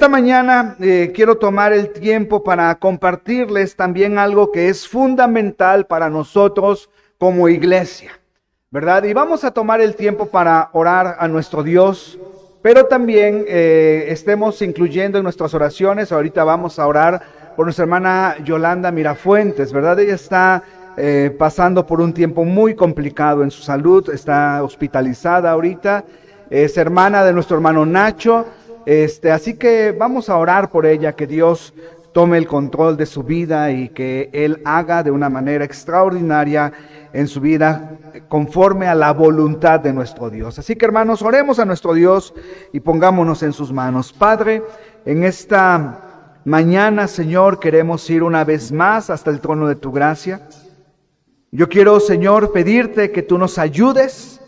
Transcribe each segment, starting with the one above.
esta mañana quiero tomar el tiempo para compartirles también algo que es fundamental para nosotros como iglesia, ¿verdad? Y vamos a tomar el tiempo para orar a nuestro Dios, pero también estemos incluyendo en nuestras oraciones. Ahorita vamos a orar por nuestra hermana Yolanda Mirafuentes, ¿verdad? Ella está pasando por un tiempo muy complicado en su salud, está hospitalizada ahorita, es hermana de nuestro hermano Nacho. Así que vamos a orar por ella, que Dios tome el control de su vida y que Él haga de una manera extraordinaria en su vida conforme a la voluntad de nuestro Dios. Así que, hermanos, oremos a nuestro Dios y pongámonos en sus manos. Padre, en esta mañana, Señor, queremos ir una vez más hasta el trono de tu gracia. Yo quiero, Señor, pedirte que tú nos ayudes.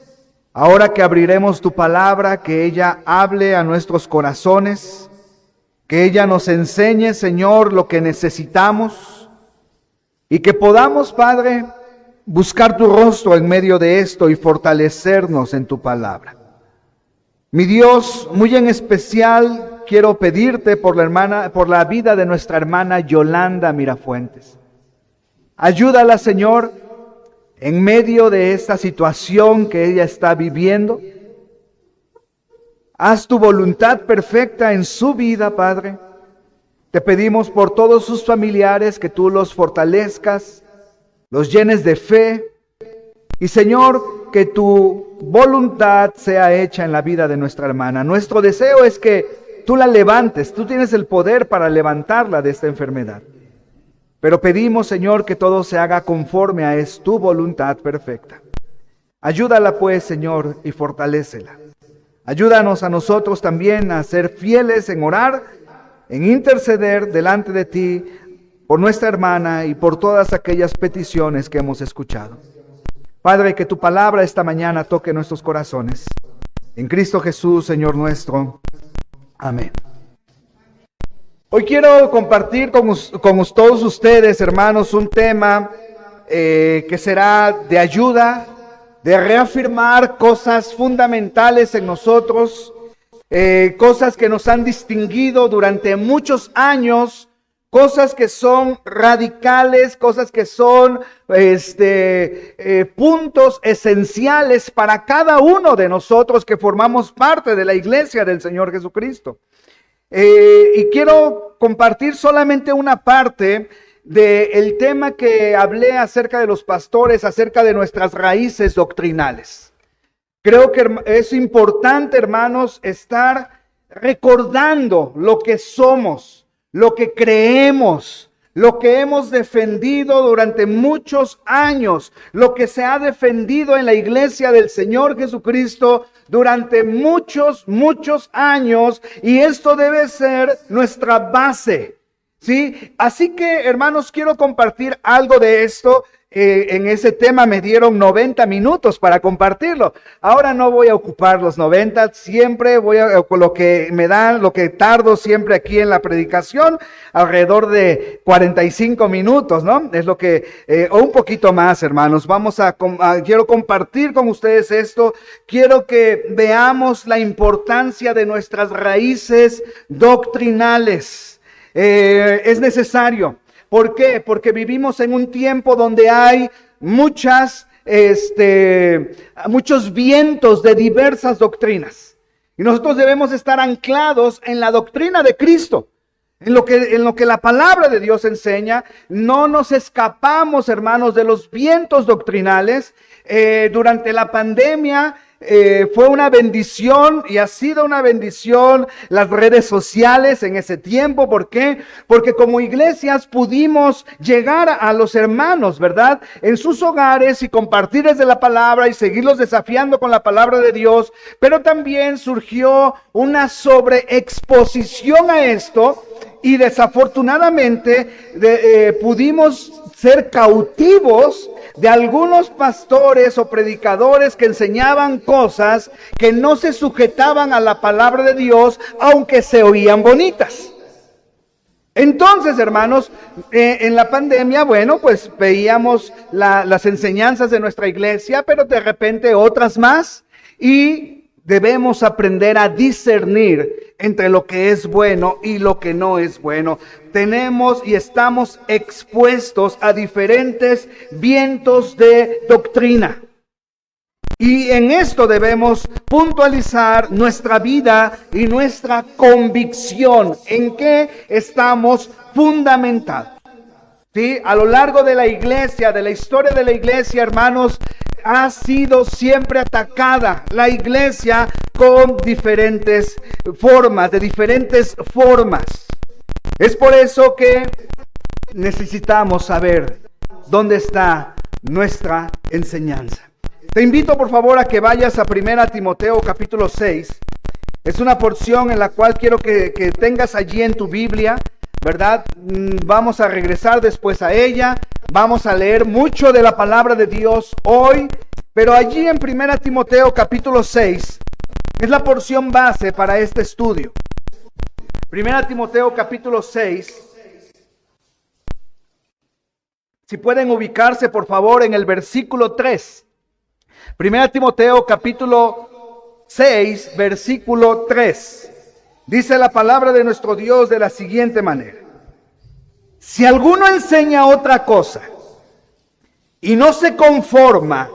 Ahora que abriremos tu palabra, que ella hable a nuestros corazones, que ella nos enseñe, Señor, lo que necesitamos y que podamos, Padre, buscar tu rostro en medio de esto y fortalecernos en tu palabra. Mi Dios, muy en especial quiero pedirte por la vida de nuestra hermana Yolanda Mirafuentes. Ayúdala, Señor, en medio de esta situación que ella está viviendo. Haz tu voluntad perfecta en su vida, Padre. Te pedimos por todos sus familiares que tú los fortalezcas, los llenes de fe. Y, Señor, que tu voluntad sea hecha en la vida de nuestra hermana. Nuestro deseo es que tú la levantes. Tú tienes el poder para levantarla de esta enfermedad. Pero pedimos, Señor, que todo se haga conforme a tu voluntad perfecta. Ayúdala pues, Señor, y fortalécela. Ayúdanos a nosotros también a ser fieles en orar, en interceder delante de ti por nuestra hermana y por todas aquellas peticiones que hemos escuchado. Padre, que tu palabra esta mañana toque nuestros corazones. En Cristo Jesús, Señor nuestro. Amén. Hoy quiero compartir con todos ustedes, hermanos, un tema que será de ayuda, de reafirmar cosas fundamentales en nosotros, cosas que nos han distinguido durante muchos años, cosas que son radicales, cosas que son puntos esenciales para cada uno de nosotros que formamos parte de la iglesia del Señor Jesucristo. Y quiero compartir solamente una parte del tema que hablé acerca de los pastores, acerca de nuestras raíces doctrinales. Creo que es importante, hermanos, estar recordando lo que somos, lo que creemos, lo que hemos defendido durante muchos años, lo que se ha defendido en la iglesia del Señor Jesucristo durante muchos años, y esto debe ser nuestra base, ¿sí? Así que, hermanos, quiero compartir algo de esto. En ese tema me dieron 90 minutos para compartirlo. Ahora no voy a ocupar los 90, siempre voy a, con lo que me dan, lo que tardo siempre aquí en la predicación, alrededor de 45 minutos, ¿no? Es lo que, o un poquito más, hermanos. Quiero compartir con ustedes esto. Quiero que veamos la importancia de nuestras raíces doctrinales. Es necesario. ¿Por qué? Porque vivimos en un tiempo donde hay muchos vientos de diversas doctrinas. Y nosotros debemos estar anclados en la doctrina de Cristo, en lo que la palabra de Dios enseña. No nos escapamos, hermanos, de los vientos doctrinales. Durante la pandemia fue una bendición, y ha sido una bendición las redes sociales en ese tiempo. ¿Por qué? Porque como iglesias pudimos llegar a los hermanos, ¿verdad?, en sus hogares y compartirles de la palabra y seguirlos desafiando con la palabra de Dios. Pero también surgió una sobreexposición a esto, y desafortunadamente pudimos ser cautivos de algunos pastores o predicadores que enseñaban cosas que no se sujetaban a la palabra de Dios, aunque se oían bonitas. Entonces, hermanos, en la pandemia, bueno, pues veíamos las enseñanzas de nuestra iglesia, pero de repente otras más, y debemos aprender a discernir entre lo que es bueno y lo que no es bueno. Tenemos y estamos expuestos a diferentes vientos de doctrina. Y en esto debemos puntualizar nuestra vida y nuestra convicción, en qué estamos fundamentados. ¿Sí? A lo largo de la iglesia, de la historia de la iglesia, hermanos, ha sido siempre atacada la iglesia con diferentes formas, de diferentes formas. Es por eso que necesitamos saber dónde está nuestra enseñanza. Te invito por favor a que vayas a 1 Timoteo capítulo 6. Es una porción en la cual quiero que tengas allí en tu Biblia, ¿verdad? Vamos a regresar después a ella. Vamos a leer mucho de la palabra de Dios hoy. Pero allí en 1 Timoteo capítulo 6 es la porción base para este estudio. 1 Timoteo capítulo 6. Si pueden ubicarse por favor en el versículo 3. 1 Timoteo capítulo 6, versículo 3. Dice la palabra de nuestro Dios de la siguiente manera: si alguno enseña otra cosa y no se conforma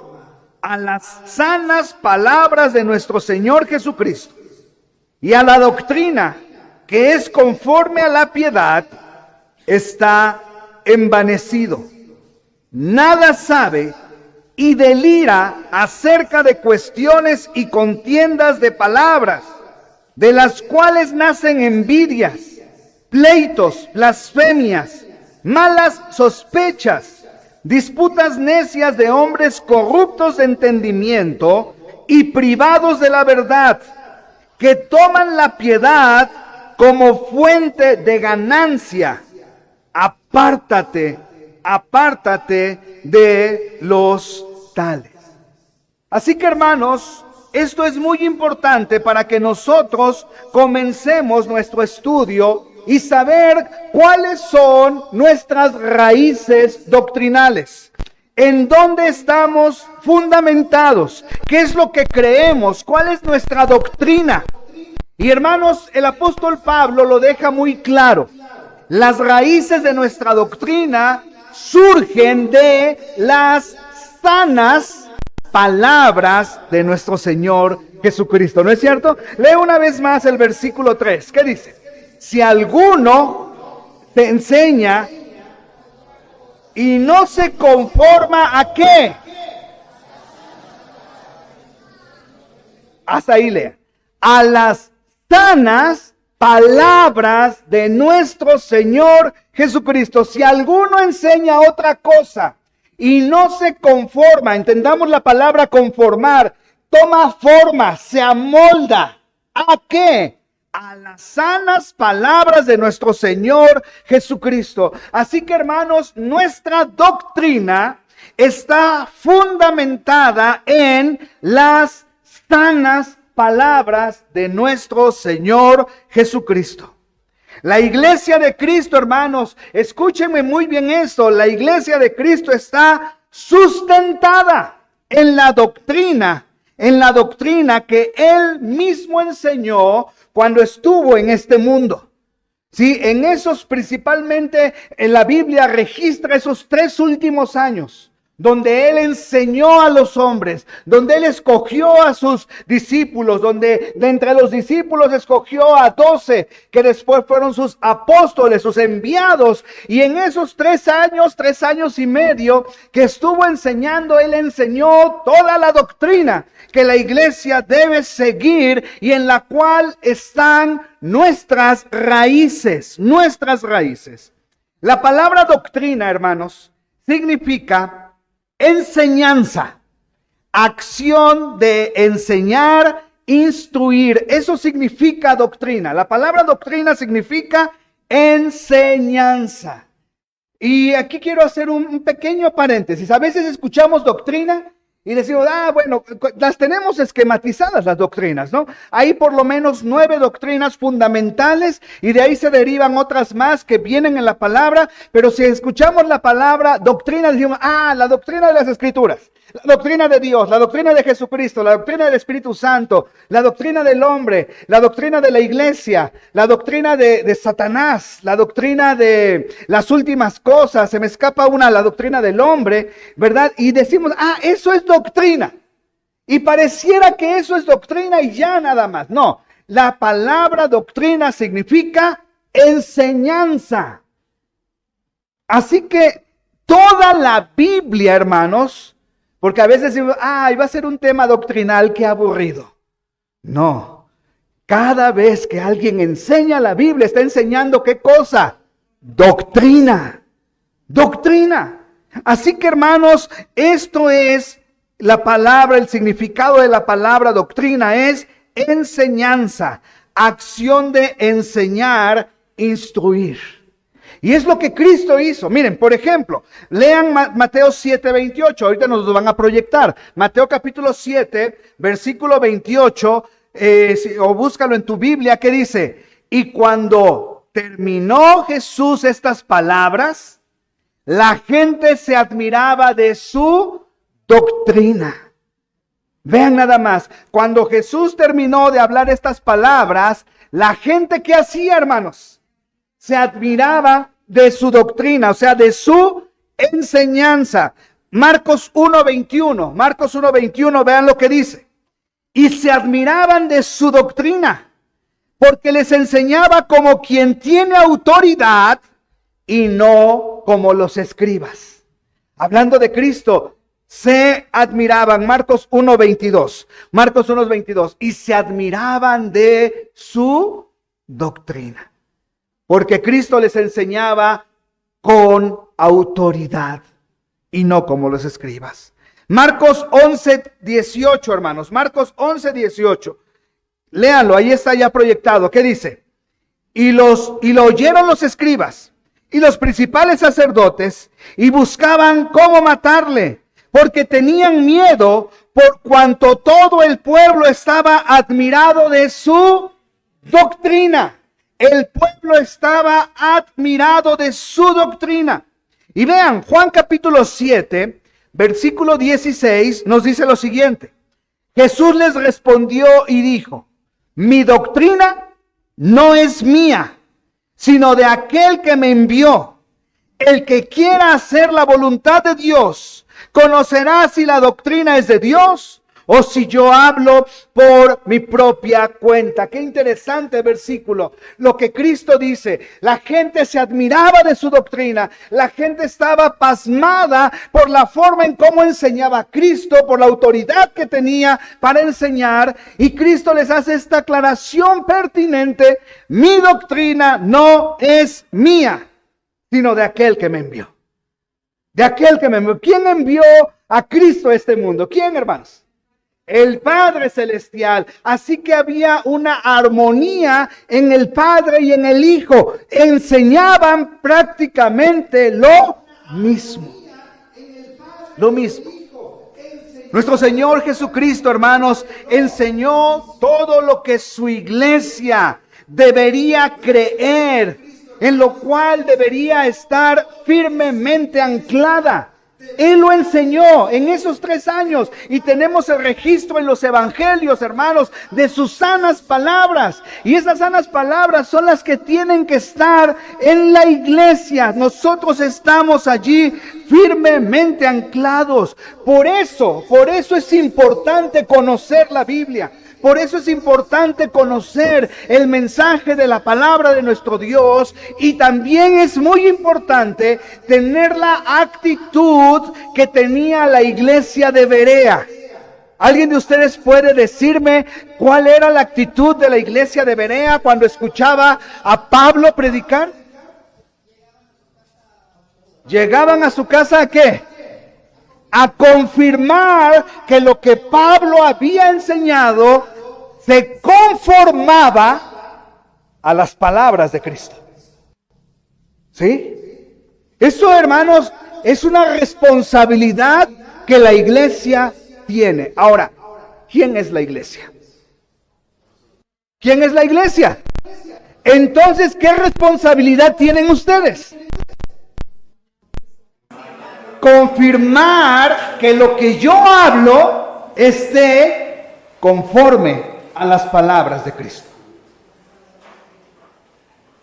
a las sanas palabras de nuestro Señor Jesucristo y a la doctrina que es conforme a la piedad, está envanecido. Nada sabe y delira acerca de cuestiones y contiendas de palabras, de las cuales nacen envidias, pleitos, blasfemias, malas sospechas, disputas necias de hombres corruptos de entendimiento y privados de la verdad, que toman la piedad como fuente de ganancia. Apártate de los tales. Así que hermanos, esto es muy importante para que nosotros comencemos nuestro estudio y saber cuáles son nuestras raíces doctrinales. ¿En dónde estamos fundamentados? ¿Qué es lo que creemos? ¿Cuál es nuestra doctrina? Y hermanos, el apóstol Pablo lo deja muy claro. Las raíces de nuestra doctrina surgen de las sanas palabras de nuestro Señor Jesucristo. ¿No es cierto? Lee una vez más el versículo 3. ¿Qué dice? Si alguno te enseña y no se conforma ¿a qué? Hasta ahí lea. A las sanas palabras de nuestro Señor Jesucristo. Si alguno enseña otra cosa y no se conforma, entendamos la palabra conformar, toma forma, se amolda. ¿A qué? A las sanas palabras de nuestro Señor Jesucristo. Así que hermanos, nuestra doctrina está fundamentada en las sanas palabras de nuestro Señor Jesucristo. La iglesia de Cristo, hermanos, escúchenme muy bien esto, la iglesia de Cristo está sustentada en la doctrina que Él mismo enseñó cuando estuvo en este mundo. Sí, en esos principalmente en la Biblia registra esos 3 últimos años donde Él enseñó a los hombres, donde Él escogió a sus discípulos, donde de entre los discípulos escogió a 12, que después fueron sus apóstoles, sus enviados. Y en esos 3 años y medio que estuvo enseñando, Él enseñó toda la doctrina que la iglesia debe seguir y en la cual están nuestras raíces. La palabra doctrina, hermanos, significa enseñanza, acción de enseñar, instruir. Eso significa doctrina. La palabra doctrina significa enseñanza. Y aquí quiero hacer un pequeño paréntesis. A veces escuchamos doctrina Y decimos, bueno, las tenemos esquematizadas las doctrinas, ¿no? Hay por lo menos 9 doctrinas fundamentales y de ahí se derivan otras más que vienen en la palabra, pero si escuchamos la palabra doctrina, decimos, la doctrina de las Escrituras, la doctrina de Dios, la doctrina de Jesucristo, la doctrina del Espíritu Santo, la doctrina del hombre, la doctrina de la iglesia, la doctrina de Satanás, la doctrina de las últimas cosas, se me escapa una, la doctrina del hombre, ¿verdad? Y decimos, eso es doctrina. Y pareciera que eso es doctrina y ya nada más. No, la palabra doctrina significa enseñanza. Así que toda la Biblia, hermanos, porque a veces decimos, va a ser un tema doctrinal, qué aburrido. No, cada vez que alguien enseña la Biblia, está enseñando ¿qué cosa? Doctrina, doctrina. Así que hermanos, esto es la palabra, el significado de la palabra doctrina es enseñanza, acción de enseñar, instruir. Y es lo que Cristo hizo. Miren, por ejemplo, lean Mateo 7:28. Ahorita nos lo van a proyectar. Mateo capítulo 7, versículo 28. O búscalo en tu Biblia, que dice: y cuando terminó Jesús estas palabras, la gente se admiraba de su doctrina. Vean nada más. Cuando Jesús terminó de hablar estas palabras, la gente, ¿qué hacía, hermanos? Se admiraba de su doctrina, o sea, de su enseñanza. Marcos 1:21, Marcos 1:21, vean lo que dice. Y se admiraban de su doctrina, porque les enseñaba como quien tiene autoridad y no como los escribas. Hablando de Cristo, se admiraban, Marcos 1:22, Marcos 1:22, y se admiraban de su doctrina. Porque Cristo les enseñaba con autoridad y no como los escribas. Marcos 11:18, hermanos. Marcos 11:18. Léanlo, ahí está ya proyectado. ¿Qué dice? Y lo oyeron los escribas y los principales sacerdotes y buscaban cómo matarle, porque tenían miedo por cuanto todo el pueblo estaba admirado de su doctrina. El pueblo estaba admirado de su doctrina. Y vean, Juan capítulo 7, versículo 16, nos dice lo siguiente. Jesús les respondió y dijo: mi doctrina no es mía, sino de aquel que me envió. El que quiera hacer la voluntad de Dios, conocerá si la doctrina es de Dios o si yo hablo por mi propia cuenta. Qué interesante versículo. Lo que Cristo dice, la gente se admiraba de su doctrina, la gente estaba pasmada por la forma en cómo enseñaba Cristo, por la autoridad que tenía para enseñar, y Cristo les hace esta aclaración pertinente: mi doctrina no es mía, sino de aquel que me envió. De aquel que me envió. ¿Quién envió a Cristo a este mundo? ¿Quién, hermanos? El Padre Celestial. Así que había una armonía en el Padre y en el Hijo. Enseñaban prácticamente lo mismo. Lo mismo. Nuestro Señor Jesucristo, hermanos, enseñó todo lo que su iglesia debería creer, en lo cual debería estar firmemente anclada. Él lo enseñó en esos 3 años y tenemos el registro en los evangelios, hermanos, de sus sanas palabras. Y esas sanas palabras son las que tienen que estar en la iglesia. Nosotros estamos allí firmemente anclados. Por eso es importante conocer la Biblia. Por eso es importante conocer el mensaje de la palabra de nuestro Dios, y también es muy importante tener la actitud que tenía la iglesia de Berea. ¿Alguien de ustedes puede decirme cuál era la actitud de la iglesia de Berea cuando escuchaba a Pablo predicar? ¿Llegaban a su casa a qué? A confirmar que lo que Pablo había enseñado se conformaba a las palabras de Cristo. ¿Sí? Eso, hermanos, es una responsabilidad que la iglesia tiene. Ahora, ¿quién es la iglesia? ¿Quién es la iglesia? Entonces, ¿qué responsabilidad tienen ustedes? Confirmar que lo que yo hablo esté conforme a las palabras de Cristo.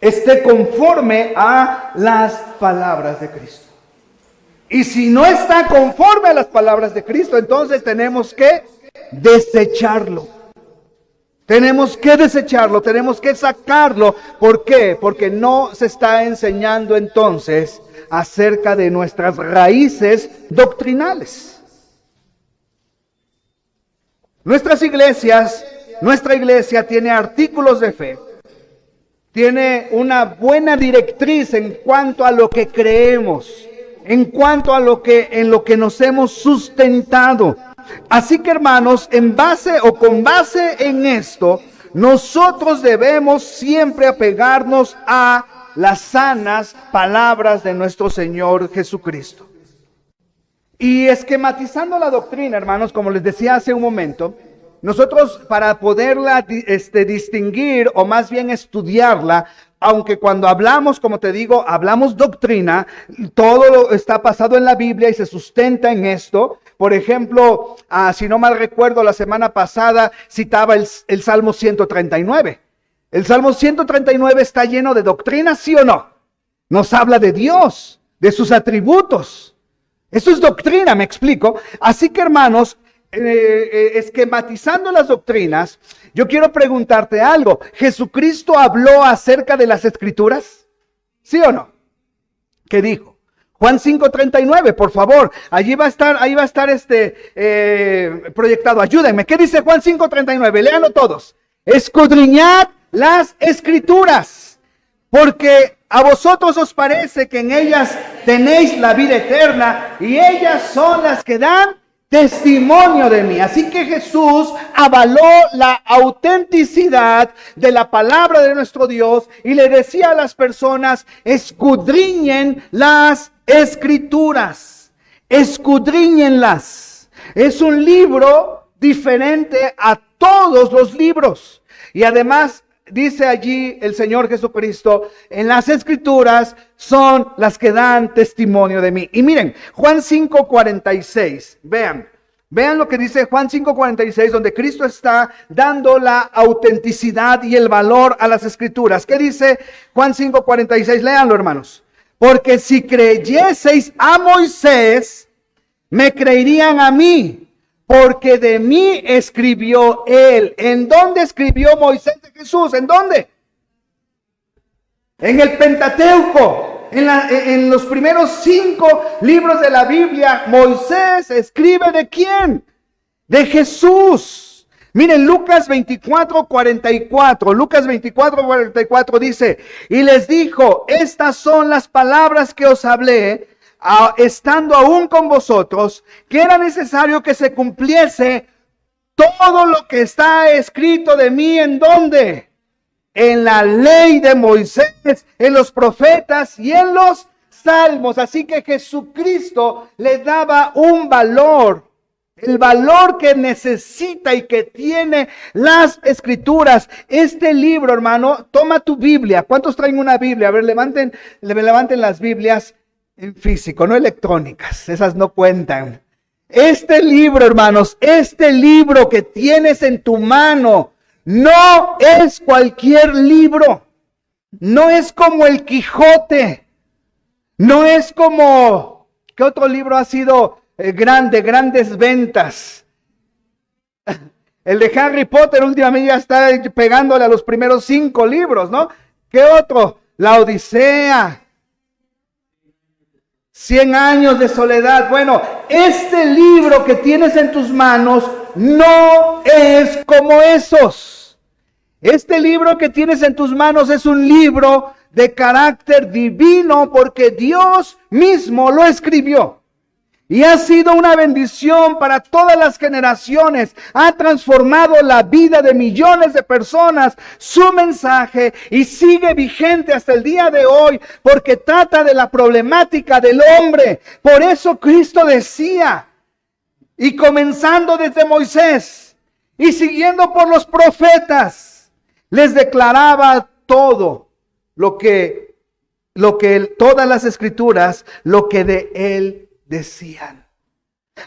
Esté conforme a las palabras de Cristo. Y si no está conforme a las palabras de Cristo, entonces tenemos que desecharlo. Tenemos que desecharlo, tenemos que sacarlo. ¿Por qué? Porque no se está enseñando entonces acerca de nuestras raíces doctrinales. Nuestras iglesias, nuestra iglesia tiene artículos de fe, tiene una buena directriz en cuanto a lo que creemos, en cuanto a en lo que nos hemos sustentado. Así que, hermanos, con base en esto, nosotros debemos siempre apegarnos a las sanas palabras de nuestro Señor Jesucristo. Y esquematizando la doctrina, hermanos, como les decía hace un momento, nosotros para poderla distinguir o más bien estudiarla, aunque cuando hablamos, como te digo, hablamos doctrina, todo está basado en la Biblia y se sustenta en esto. Por ejemplo, si no mal recuerdo, la semana pasada citaba el Salmo 139. El Salmo 139 está lleno de doctrina, ¿sí o no? Nos habla de Dios, de sus atributos. Eso es doctrina, me explico. Así que, hermanos, esquematizando las doctrinas, yo quiero preguntarte algo. ¿Jesucristo habló acerca de las Escrituras? ¿Sí o no? ¿Qué dijo? Juan 5:39, por favor. Ahí va a estar proyectado. Ayúdenme. ¿Qué dice Juan 5:39? Léanlo todos. Escudriñad las Escrituras, porque a vosotros os parece que en ellas tenéis la vida eterna, y ellas son las que dan testimonio de mí. Así que Jesús avaló la autenticidad de la palabra de nuestro Dios y le decía a las personas: escudriñen las Escrituras, escudriñenlas. Es un libro diferente a todos los libros. Y además dice allí el Señor Jesucristo: en las Escrituras son las que dan testimonio de mí. Y miren, Juan 5:46, vean lo que dice Juan 5:46, donde Cristo está dando la autenticidad y el valor a las Escrituras. ¿Qué dice Juan 5:46? Léanlo, hermanos. Porque si creyeseis a Moisés, me creerían a mí, porque de mí escribió él. ¿En dónde escribió Moisés de Jesús? ¿En dónde? En el Pentateuco. En los primeros 5 libros de la Biblia, Moisés escribe ¿de quién? De Jesús. Miren, Lucas 24:44. Lucas 24:44 dice: y les dijo: estas son las palabras que os hablé, estando aún con vosotros, que era necesario que se cumpliese todo lo que está escrito de mí. ¿En dónde? En la ley de Moisés, en los profetas y en los salmos. Así que Jesucristo le daba un valor, el valor que necesita y que tiene las Escrituras. Este libro, hermano, toma tu Biblia. ¿Cuántos traen una Biblia? A ver, levanten las Biblias en físico, no electrónicas. Esas no cuentan. Este libro, hermanos, este libro que tienes en tu mano, no es cualquier libro. No es como el Quijote. No es como... ¿qué otro libro ha sido grandes ventas? El de Harry Potter últimamente ya está pegándole a los primeros 5 libros, ¿no? ¿Qué otro? La Odisea. 100 años de soledad. Bueno, este libro que tienes en tus manos no es como esos. Este libro que tienes en tus manos es un libro de carácter divino, porque Dios mismo lo escribió. Y ha sido una bendición para todas las generaciones. Ha transformado la vida de millones de personas, su mensaje, y sigue vigente hasta el día de hoy, porque trata de la problemática del hombre. Por eso Cristo decía: y comenzando desde Moisés y siguiendo por los profetas, les declaraba todo todas las escrituras, lo que de él decían.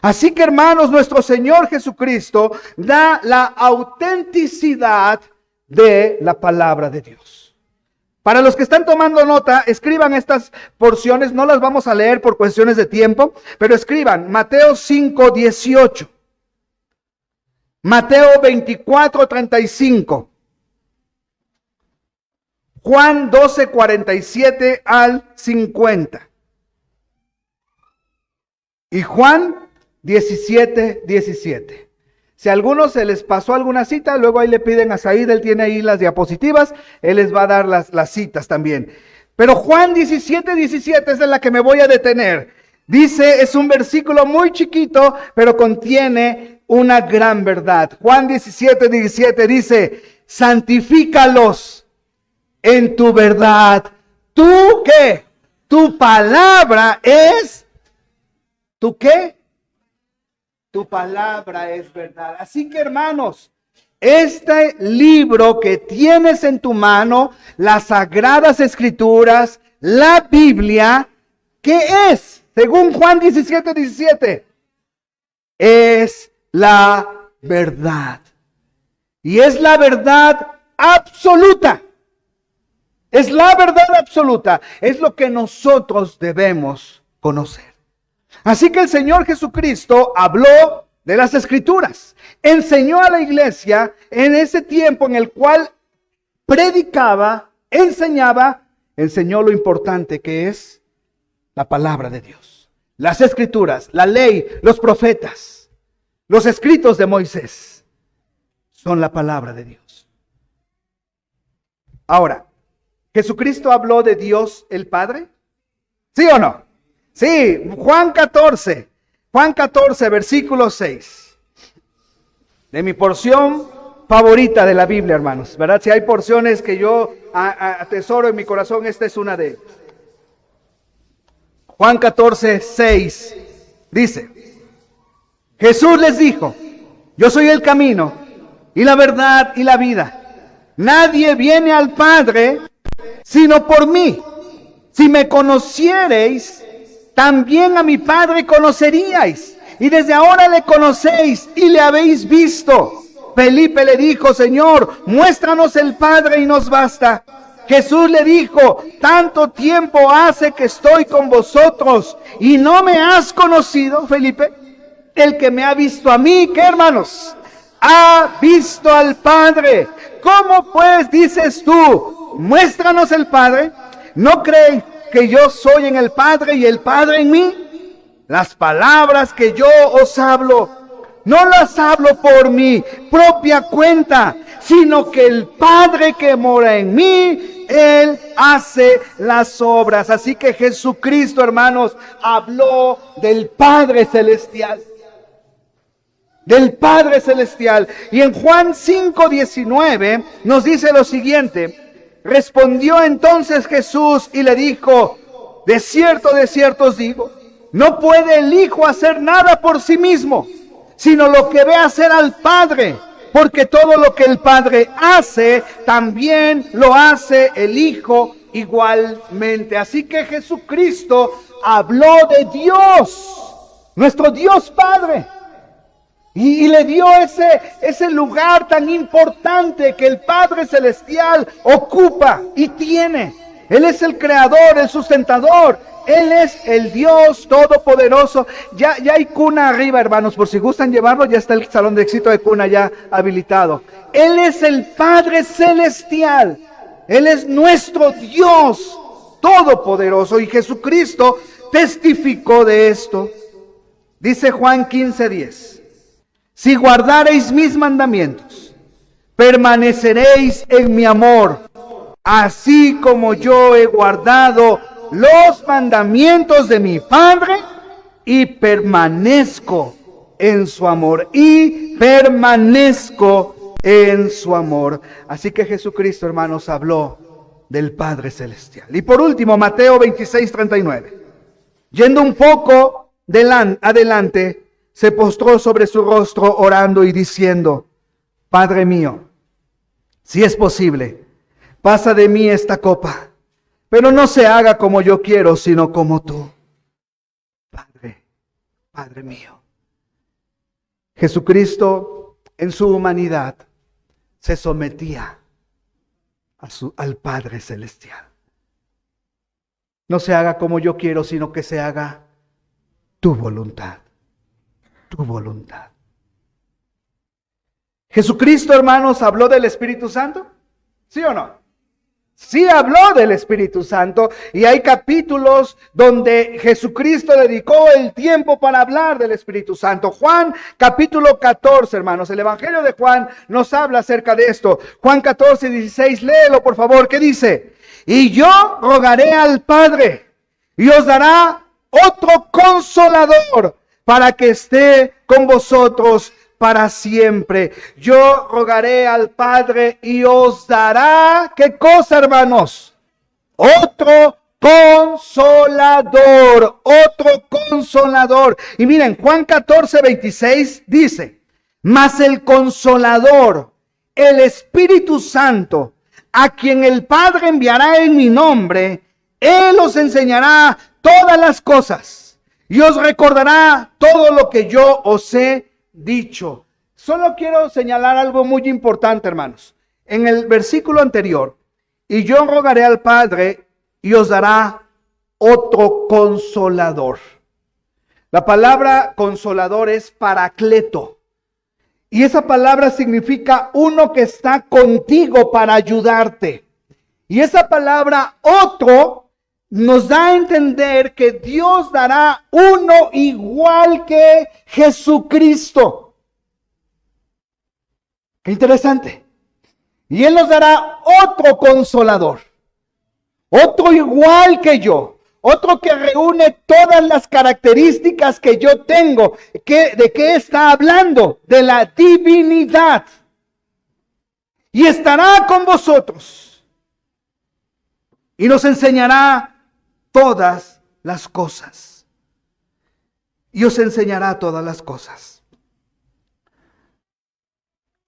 Así que, hermanos, nuestro Señor Jesucristo da la autenticidad de la palabra de Dios. Para los que están tomando nota, escriban estas porciones, no las vamos a leer por cuestiones de tiempo, pero escriban Mateo 5:18, Mateo 24:35, Juan 12:47 al 50 y Juan 17:17. Si a algunos se les pasó alguna cita, luego ahí le piden a Said, él tiene ahí las diapositivas, él les va a dar las citas también. Pero Juan 17:17 es en la que me voy a detener. Dice, es un versículo muy chiquito, pero contiene una gran verdad. Juan 17:17 dice, santifícalos en tu verdad. ¿Tú qué? Tu palabra es, ¿tú qué? Tu palabra es verdad. Así que, hermanos, este libro que tienes en tu mano, las Sagradas Escrituras, la Biblia, ¿qué es? Según Juan 17:17, es la verdad. Y es la verdad absoluta. Es la verdad absoluta. Es lo que nosotros debemos conocer. Así que el Señor Jesucristo habló de las Escrituras, enseñó a la iglesia en ese tiempo en el cual predicaba, enseñaba, enseñó lo importante que es la palabra de Dios. Las Escrituras, la ley, los profetas, los escritos de Moisés son la palabra de Dios. Ahora, ¿Jesucristo habló de Dios el Padre? ¿Sí o no? Sí, Juan 14, versículo 6. De mi porción favorita de la Biblia, hermanos, ¿verdad? Si hay porciones que yo atesoro en mi corazón, esta es una de ellas. Juan 14, 6 dice, Jesús les dijo, yo soy el camino y la verdad y la vida. Nadie viene al Padre sino por mí. Si me conociereis, también a mi Padre conoceríais, y desde ahora le conocéis y le habéis visto. Felipe le dijo, Señor, muéstranos el Padre y nos basta. Jesús le dijo, tanto tiempo hace que estoy con vosotros y no me has conocido, Felipe. El que me ha visto a mí, ¿qué, hermanos? Ha visto al Padre. ¿Cómo pues dices tú, muéstranos el Padre? ¿No crees que yo soy en el Padre y el Padre en mí? Las palabras que yo os hablo, no las hablo por mi propia cuenta, sino que el Padre que mora en mí, Él hace las obras. Así que Jesucristo, hermanos, habló del Padre Celestial. Del Padre Celestial. Y en Juan 5:19 nos dice lo siguiente. Respondió entonces Jesús y le dijo, de cierto os digo, no puede el Hijo hacer nada por sí mismo, sino lo que ve hacer al Padre, porque todo lo que el Padre hace, también lo hace el Hijo igualmente. Así que Jesucristo habló de Dios, nuestro Dios Padre. Y le dio ese lugar tan importante que el Padre Celestial ocupa y tiene. Él es el creador, el sustentador. Él es el Dios todopoderoso. Ya hay cuna arriba, hermanos, por si gustan llevarlo, ya está el salón de éxito de cuna ya habilitado. Él es el Padre Celestial. Él es nuestro Dios todopoderoso. Y Jesucristo testificó de esto. Dice Juan 15:10. Si guardareis mis mandamientos, permaneceréis en mi amor, así como yo he guardado los mandamientos de mi Padre y permanezco en su amor. Y permanezco en su amor. Así que Jesucristo, hermanos, habló del Padre Celestial. Y por último, Mateo 26:39. Yendo un poco adelante, se postró sobre su rostro orando y diciendo: Padre mío, si es posible, pasa de mí esta copa, pero no se haga como yo quiero, sino como tú. Padre mío. Jesucristo en su humanidad se sometía al Padre Celestial. No se haga como yo quiero, sino que se haga tu voluntad. Tu voluntad. ¿Jesucristo, hermanos, habló del Espíritu Santo? ¿Sí o no? Sí habló del Espíritu Santo, y hay capítulos donde Jesucristo dedicó el tiempo para hablar del Espíritu Santo. Juan capítulo 14, hermanos, el Evangelio de Juan nos habla acerca de esto. Juan 14, 16, léelo por favor, ¿qué dice? Y yo rogaré al Padre y os dará otro consolador para que esté con vosotros para siempre. Yo rogaré al Padre y os dará, ¿qué cosa, hermanos? Otro consolador, otro consolador. Y miren, Juan 14, 26 dice: mas el consolador, el Espíritu Santo, a quien el Padre enviará en mi nombre, Él os enseñará todas las cosas y os recordará todo lo que yo os he dicho. Solo quiero señalar algo muy importante, hermanos. En el versículo anterior, y yo rogaré al Padre y os dará otro consolador. La palabra consolador es paracleto. Y esa palabra significa uno que está contigo para ayudarte. Y esa palabra otro nos da a entender que Dios dará uno igual que Jesucristo. Qué interesante. Y Él nos dará otro consolador. Otro igual que yo. Otro que reúne todas las características que yo tengo. ¿De qué está hablando? De la divinidad. Y estará con vosotros. Y nos enseñará todas las cosas. Y os enseñará todas las cosas.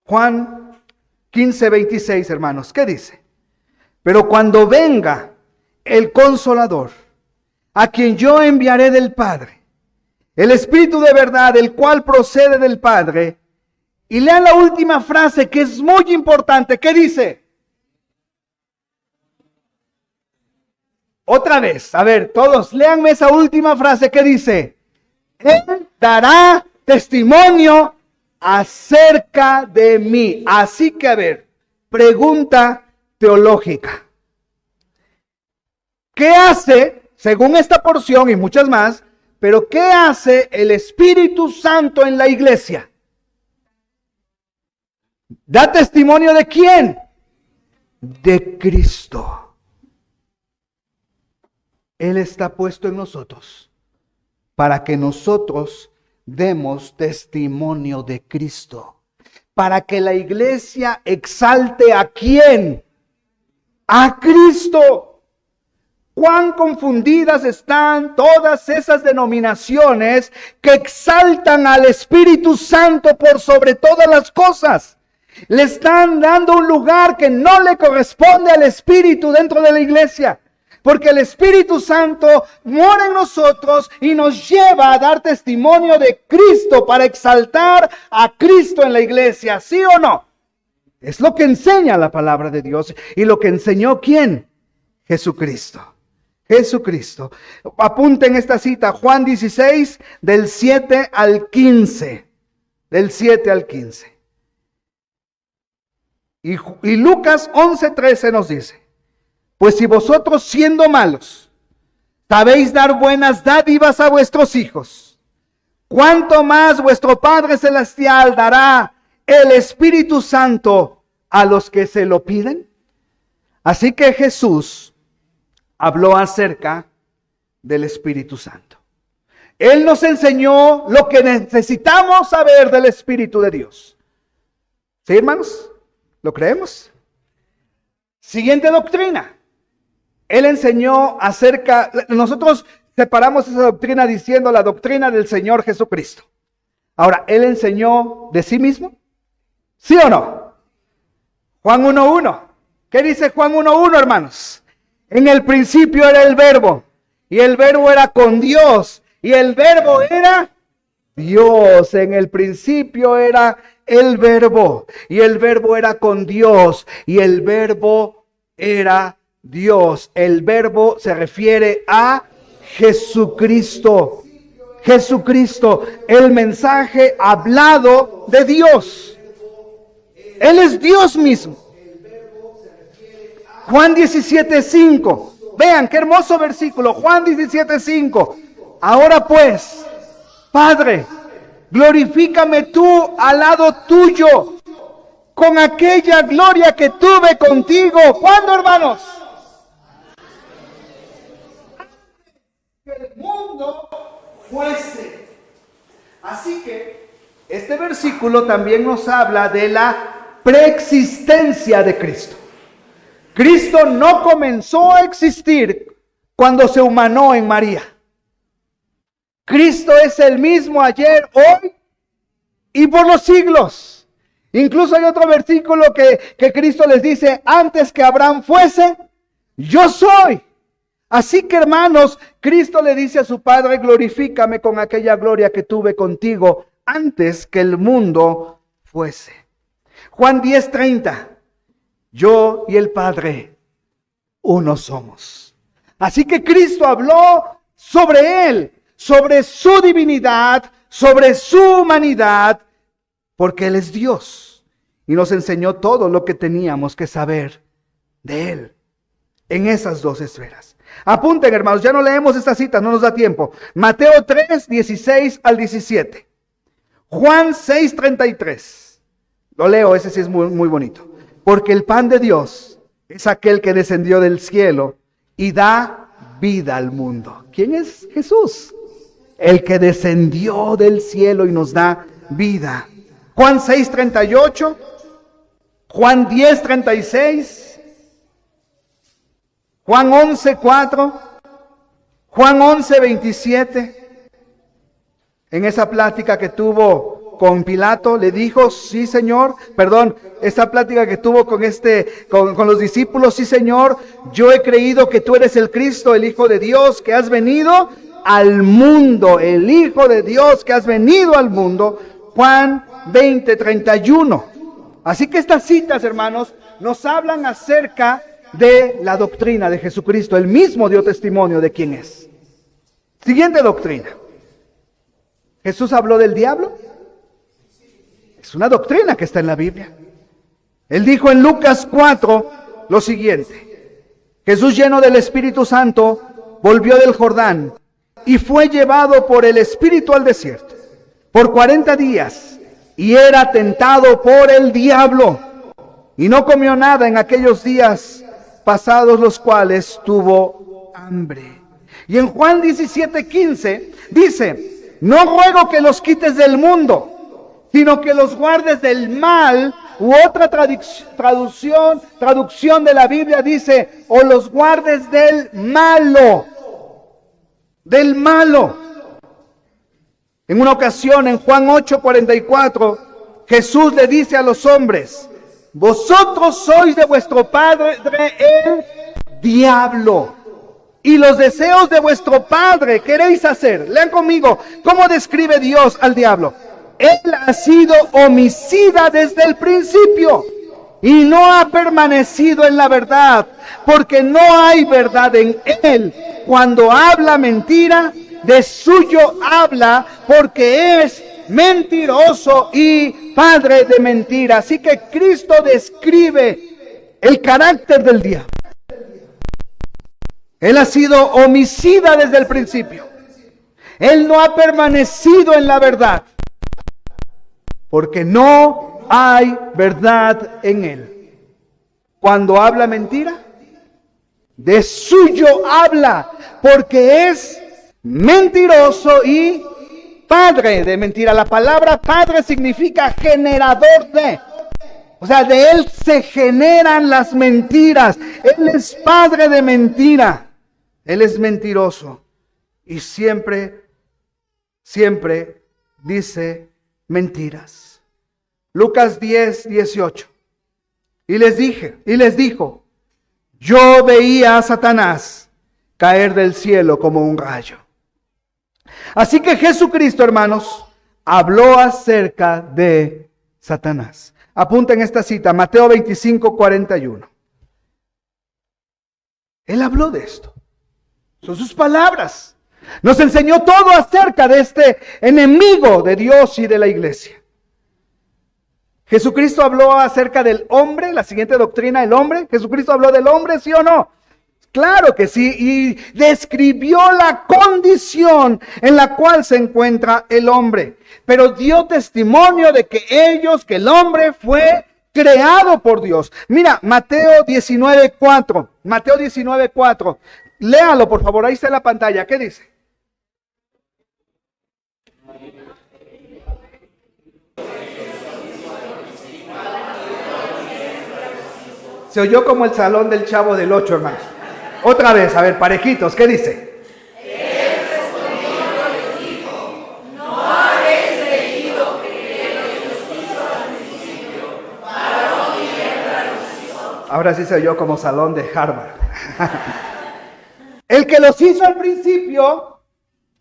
Juan 15, 26, hermanos, ¿qué dice? Pero cuando venga el Consolador, a quien yo enviaré del Padre, el Espíritu de verdad, el cual procede del Padre, y lean la última frase que es muy importante, ¿qué dice? Otra vez, a ver, todos, léanme esa última frase que dice: Él dará testimonio acerca de mí. Así que, a ver, pregunta teológica. ¿Qué hace, según esta porción y muchas más, pero qué hace el Espíritu Santo en la iglesia? ¿Da testimonio de quién? De Cristo. Él está puesto en nosotros para que nosotros demos testimonio de Cristo. Para que la iglesia exalte ¿a quién? A Cristo. Cuán confundidas están todas esas denominaciones que exaltan al Espíritu Santo por sobre todas las cosas. Le están dando un lugar que no le corresponde al Espíritu dentro de la iglesia. Porque el Espíritu Santo mora en nosotros y nos lleva a dar testimonio de Cristo para exaltar a Cristo en la iglesia, ¿sí o no? Es lo que enseña la palabra de Dios. ¿Y lo que enseñó quién? Jesucristo. Jesucristo. Apunten esta cita, Juan 16, del 7 al 15. Del 7 al 15. Y Lucas 11, 13 nos dice: pues si vosotros, siendo malos, sabéis dar buenas dádivas a vuestros hijos, ¿cuánto más vuestro Padre Celestial dará el Espíritu Santo a los que se lo piden? Así que Jesús habló acerca del Espíritu Santo. Él nos enseñó lo que necesitamos saber del Espíritu de Dios. ¿Sí, hermanos? ¿Lo creemos? Siguiente doctrina. Él enseñó acerca, nosotros separamos esa doctrina diciendo la doctrina del Señor Jesucristo. Ahora, ¿Él enseñó de sí mismo? ¿Sí o no? Juan 1:1. ¿Qué dice Juan 1:1, hermanos? En el principio era el Verbo, y el Verbo era con Dios, y el Verbo era Dios. En el principio era el Verbo, y el Verbo era con Dios, y el Verbo era Dios. El Verbo se refiere a Jesucristo. Jesucristo, el mensaje hablado de Dios. Él es Dios mismo. Juan 17:5. Vean qué hermoso versículo. Juan 17:5. Ahora pues, Padre, glorifícame tú al lado tuyo con aquella gloria que tuve contigo. ¿Cuándo, hermanos? Que el mundo fuese. Así que este versículo también nos habla de la preexistencia de Cristo. Cristo no comenzó a existir cuando se humanó en María. Cristo es el mismo ayer, hoy y por los siglos. Incluso hay otro versículo que Cristo les dice: antes que Abraham fuese, yo soy. Así que, hermanos, Cristo le dice a su Padre: glorifícame con aquella gloria que tuve contigo antes que el mundo fuese. Juan 10:30. Yo y el Padre uno somos. Así que Cristo habló sobre Él, sobre su divinidad, sobre su humanidad, porque Él es Dios y nos enseñó todo lo que teníamos que saber de Él en esas dos esferas. Apunten, hermanos, ya no leemos esta cita, no nos da tiempo. Mateo 3, 16 al 17. Juan 6, 33. Lo leo, ese sí es muy bonito. Porque el pan de Dios es aquel que descendió del cielo y da vida al mundo. ¿Quién es Jesús? El que descendió del cielo y nos da vida. Juan 6, 38. Juan 10, 36. Juan 11, 4. Juan 11, 27. En esa plática que tuvo con Pilato, le dijo: sí, Señor, esa plática que tuvo con los discípulos: sí, Señor, yo he creído que tú eres el Cristo, el Hijo de Dios, que has venido al mundo, el Hijo de Dios que has venido al mundo. Juan 20, 31. Así que estas citas, hermanos, nos hablan acerca de la doctrina de Jesucristo. Él mismo dio testimonio de quién es. Siguiente doctrina. ¿Jesús habló del diablo? Es una doctrina que está en la Biblia. Él dijo en Lucas 4 lo siguiente: Jesús, lleno del Espíritu Santo, volvió del Jordán y fue llevado por el Espíritu al desierto por 40 días y era tentado por el diablo y no comió nada en aquellos días, pasados los cuales tuvo hambre. Y en Juan 17:15 dice: no ruego que los quites del mundo, sino que los guardes del mal. U otra traducción de la Biblia dice: o los guardes del malo. Del malo. En una ocasión, en Juan 8:44, Jesús le dice a los hombres: vosotros sois de vuestro padre el diablo, y los deseos de vuestro padre queréis hacer. Lean conmigo, ¿cómo describe Dios al diablo? Él ha sido homicida desde el principio y no ha permanecido en la verdad, porque no hay verdad en él. Cuando habla mentira, de suyo habla, porque es mentiroso y padre de mentira. Así que Cristo describe el carácter del diablo. Él ha sido homicida desde el principio. Él no ha permanecido en la verdad, porque no hay verdad en él. Cuando habla mentira, de suyo habla, porque es mentiroso y padre de mentira. La palabra padre significa generador de. O sea, de él se generan las mentiras. Él es padre de mentira. Él es mentiroso. Y siempre dice mentiras. Lucas 10:18. Y les dijo, yo veía a Satanás caer del cielo como un rayo. Así que Jesucristo, hermanos, habló acerca de Satanás. Apunten esta cita, Mateo 25:41. Él habló de esto. Son sus palabras. Nos enseñó todo acerca de este enemigo de Dios y de la iglesia. Jesucristo habló acerca del hombre, la siguiente doctrina, el hombre. Jesucristo habló del hombre, ¿sí o no? Claro que sí, y describió la condición en la cual se encuentra el hombre. Pero dio testimonio de que el hombre fue creado por Dios. Mira, Mateo 19:4. Mateo 19:4. Léalo, por favor, ahí está en la pantalla. ¿Qué dice? Se oyó como el salón del Chavo del 8, hermanos. Otra vez, a ver, parejitos, ¿qué dice? Él respondiendo les dijo, ¿no habéis leído que Él los hizo al principio, varón y hembra los hizo? Ahora sí se oyó como salón de Harvard. El que los hizo al principio,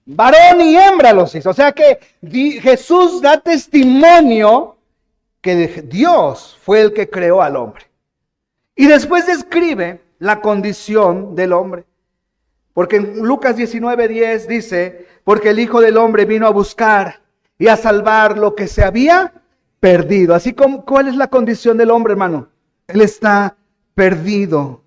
varón y hembra los hizo. O sea que Jesús da testimonio que Dios fue el que creó al hombre. Y después describe la condición del hombre. Porque en Lucas 19:10 dice, porque el Hijo del Hombre vino a buscar y a salvar lo que se había perdido. Así como, ¿cuál es la condición del hombre, hermano? Él está perdido.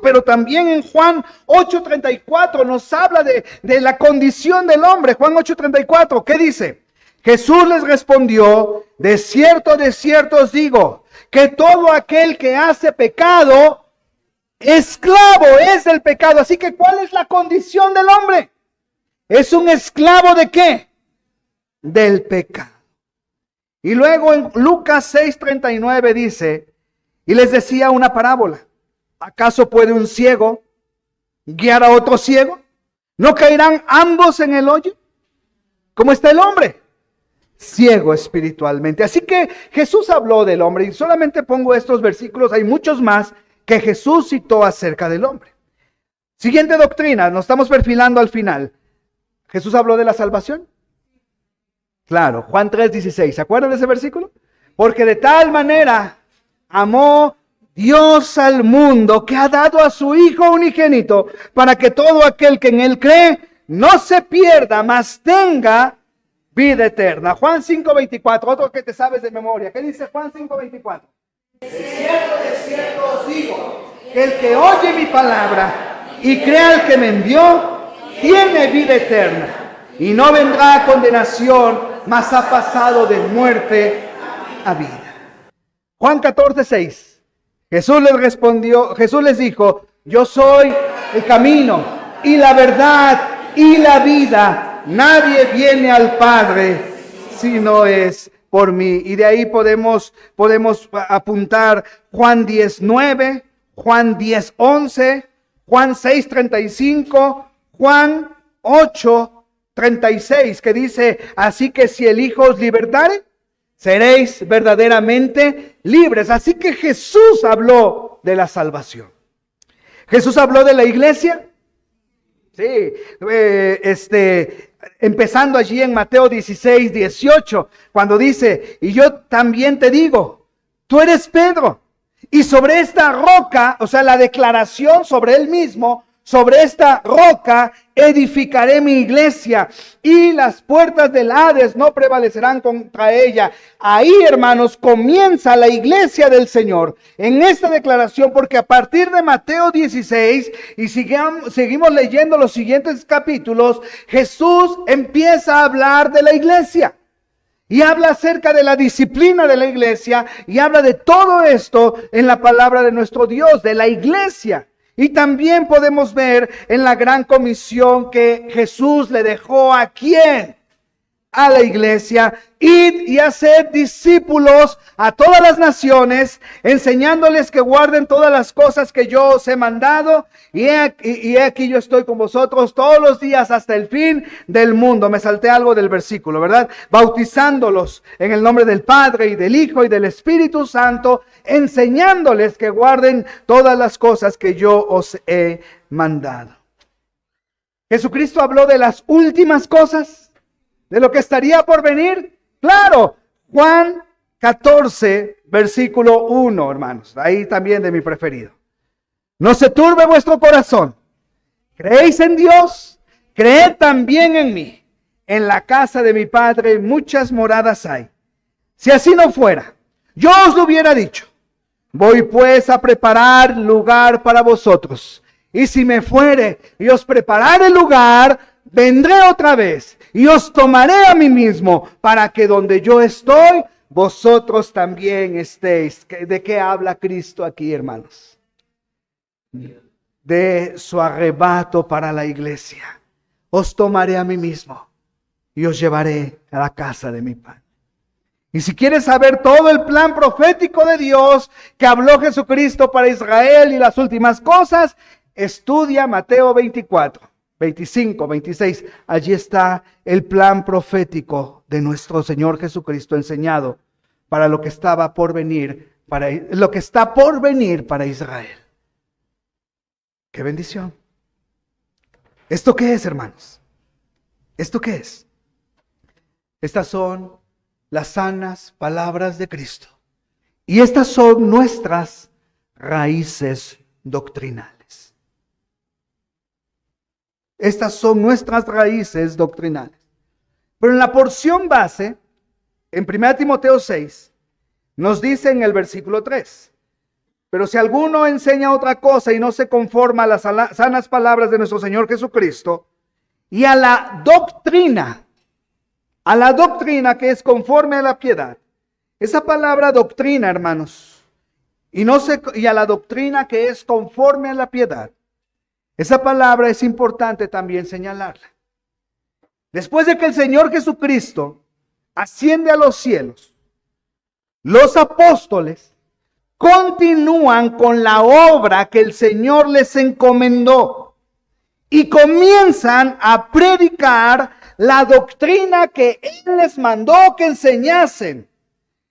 Pero también en Juan 8:34 nos habla de la condición del hombre. Juan 8:34, ¿qué dice? Jesús les respondió, de cierto os digo, que todo aquel que hace pecado, esclavo es del pecado. Así que, ¿cuál es la condición del hombre? ¿Es un esclavo de qué? Del pecado. Y luego en Lucas 6:39 dice, y les decía una parábola. ¿Acaso puede un ciego guiar a otro ciego? ¿No caerán ambos en el hoyo? ¿Cómo está el hombre? Ciego espiritualmente. Así que Jesús habló del hombre, y solamente pongo estos versículos, hay muchos más que Jesús citó acerca del hombre. Siguiente doctrina, nos estamos perfilando al final. ¿Jesús habló de la salvación? Claro, Juan 3:16, ¿se acuerdan de ese versículo? Porque de tal manera amó Dios al mundo que ha dado a su Hijo unigénito para que todo aquel que en Él cree no se pierda, mas tenga vida eterna. Juan 5:24, otro que te sabes de memoria. ¿Qué dice Juan 5:24? De cierto os digo, que el que oye mi palabra y crea al que me envió, tiene vida eterna y no vendrá a condenación, mas ha pasado de muerte a vida. Juan 14:6. Jesús les dijo, yo soy el camino y la verdad y la vida. Nadie viene al Padre si no es por mí. Y de ahí podemos apuntar Juan 10:9, Juan 10:11, Juan 6:35, Juan 8:36, que dice, así que si el Hijo os libertare, seréis verdaderamente libres. Así que Jesús habló de la salvación. Jesús habló de la iglesia. Sí, empezando allí en Mateo 16:18, cuando dice, y yo también te digo, tú eres Pedro, y sobre esta roca, o sea, la declaración sobre él mismo, sobre esta roca edificaré mi iglesia y las puertas del Hades no prevalecerán contra ella. Ahí, hermanos, comienza la iglesia del Señor en esta declaración, porque a partir de Mateo 16 y seguimos leyendo los siguientes capítulos, Jesús empieza a hablar de la iglesia. Y habla acerca de la disciplina de la iglesia y habla de todo esto en la palabra de nuestro Dios, de la iglesia. Y también podemos ver en la gran comisión que Jesús le dejó a ¿quién? a la iglesia: id y haced discípulos a todas las naciones, enseñándoles que guarden todas las cosas que yo os he mandado, y he aquí yo estoy con vosotros todos los días hasta el fin del mundo. Me salté algo del versículo, ¿verdad? Bautizándolos en el nombre del Padre y del Hijo y del Espíritu Santo, enseñándoles que guarden todas las cosas que yo os he mandado. Jesucristo habló de las últimas cosas, de lo que estaría por venir. Claro, Juan 14, versículo 1, hermanos. Ahí también de mi preferido. No se turbe vuestro corazón. ¿Creéis en Dios? Creed también en mí. En la casa de mi Padre muchas moradas hay. Si así no fuera, yo os lo hubiera dicho. Voy pues a preparar lugar para vosotros. Y si me fuere y os preparare el lugar, vendré otra vez y os tomaré a mí mismo, para que donde yo estoy, vosotros también estéis. ¿De qué habla Cristo aquí, hermanos? De su arrebato para la iglesia. Os tomaré a mí mismo y os llevaré a la casa de mi Padre. Y si quieres saber todo el plan profético de Dios que habló Jesucristo para Israel y las últimas cosas, estudia Mateo 24, 25, 26. Allí está el plan profético de nuestro Señor Jesucristo enseñado para lo que estaba por venir, para lo que está por venir para Israel. ¡Qué bendición! ¿Esto qué es, hermanos? ¿Esto qué es? Estas son las sanas palabras de Cristo. Y estas son nuestras raíces doctrinales. Estas son nuestras raíces doctrinales. Pero en la porción base, en 1 Timoteo 6, nos dice en el versículo 3: pero si alguno enseña otra cosa y no se conforma a las sanas palabras de nuestro Señor Jesucristo y a la doctrina que es conforme a la piedad. Esa palabra doctrina, hermanos, y a la doctrina que es conforme a la piedad. Esa palabra es importante también señalarla. Después de que el Señor Jesucristo asciende a los cielos, los apóstoles continúan con la obra que el Señor les encomendó y comienzan a predicar la doctrina que Él les mandó que enseñasen.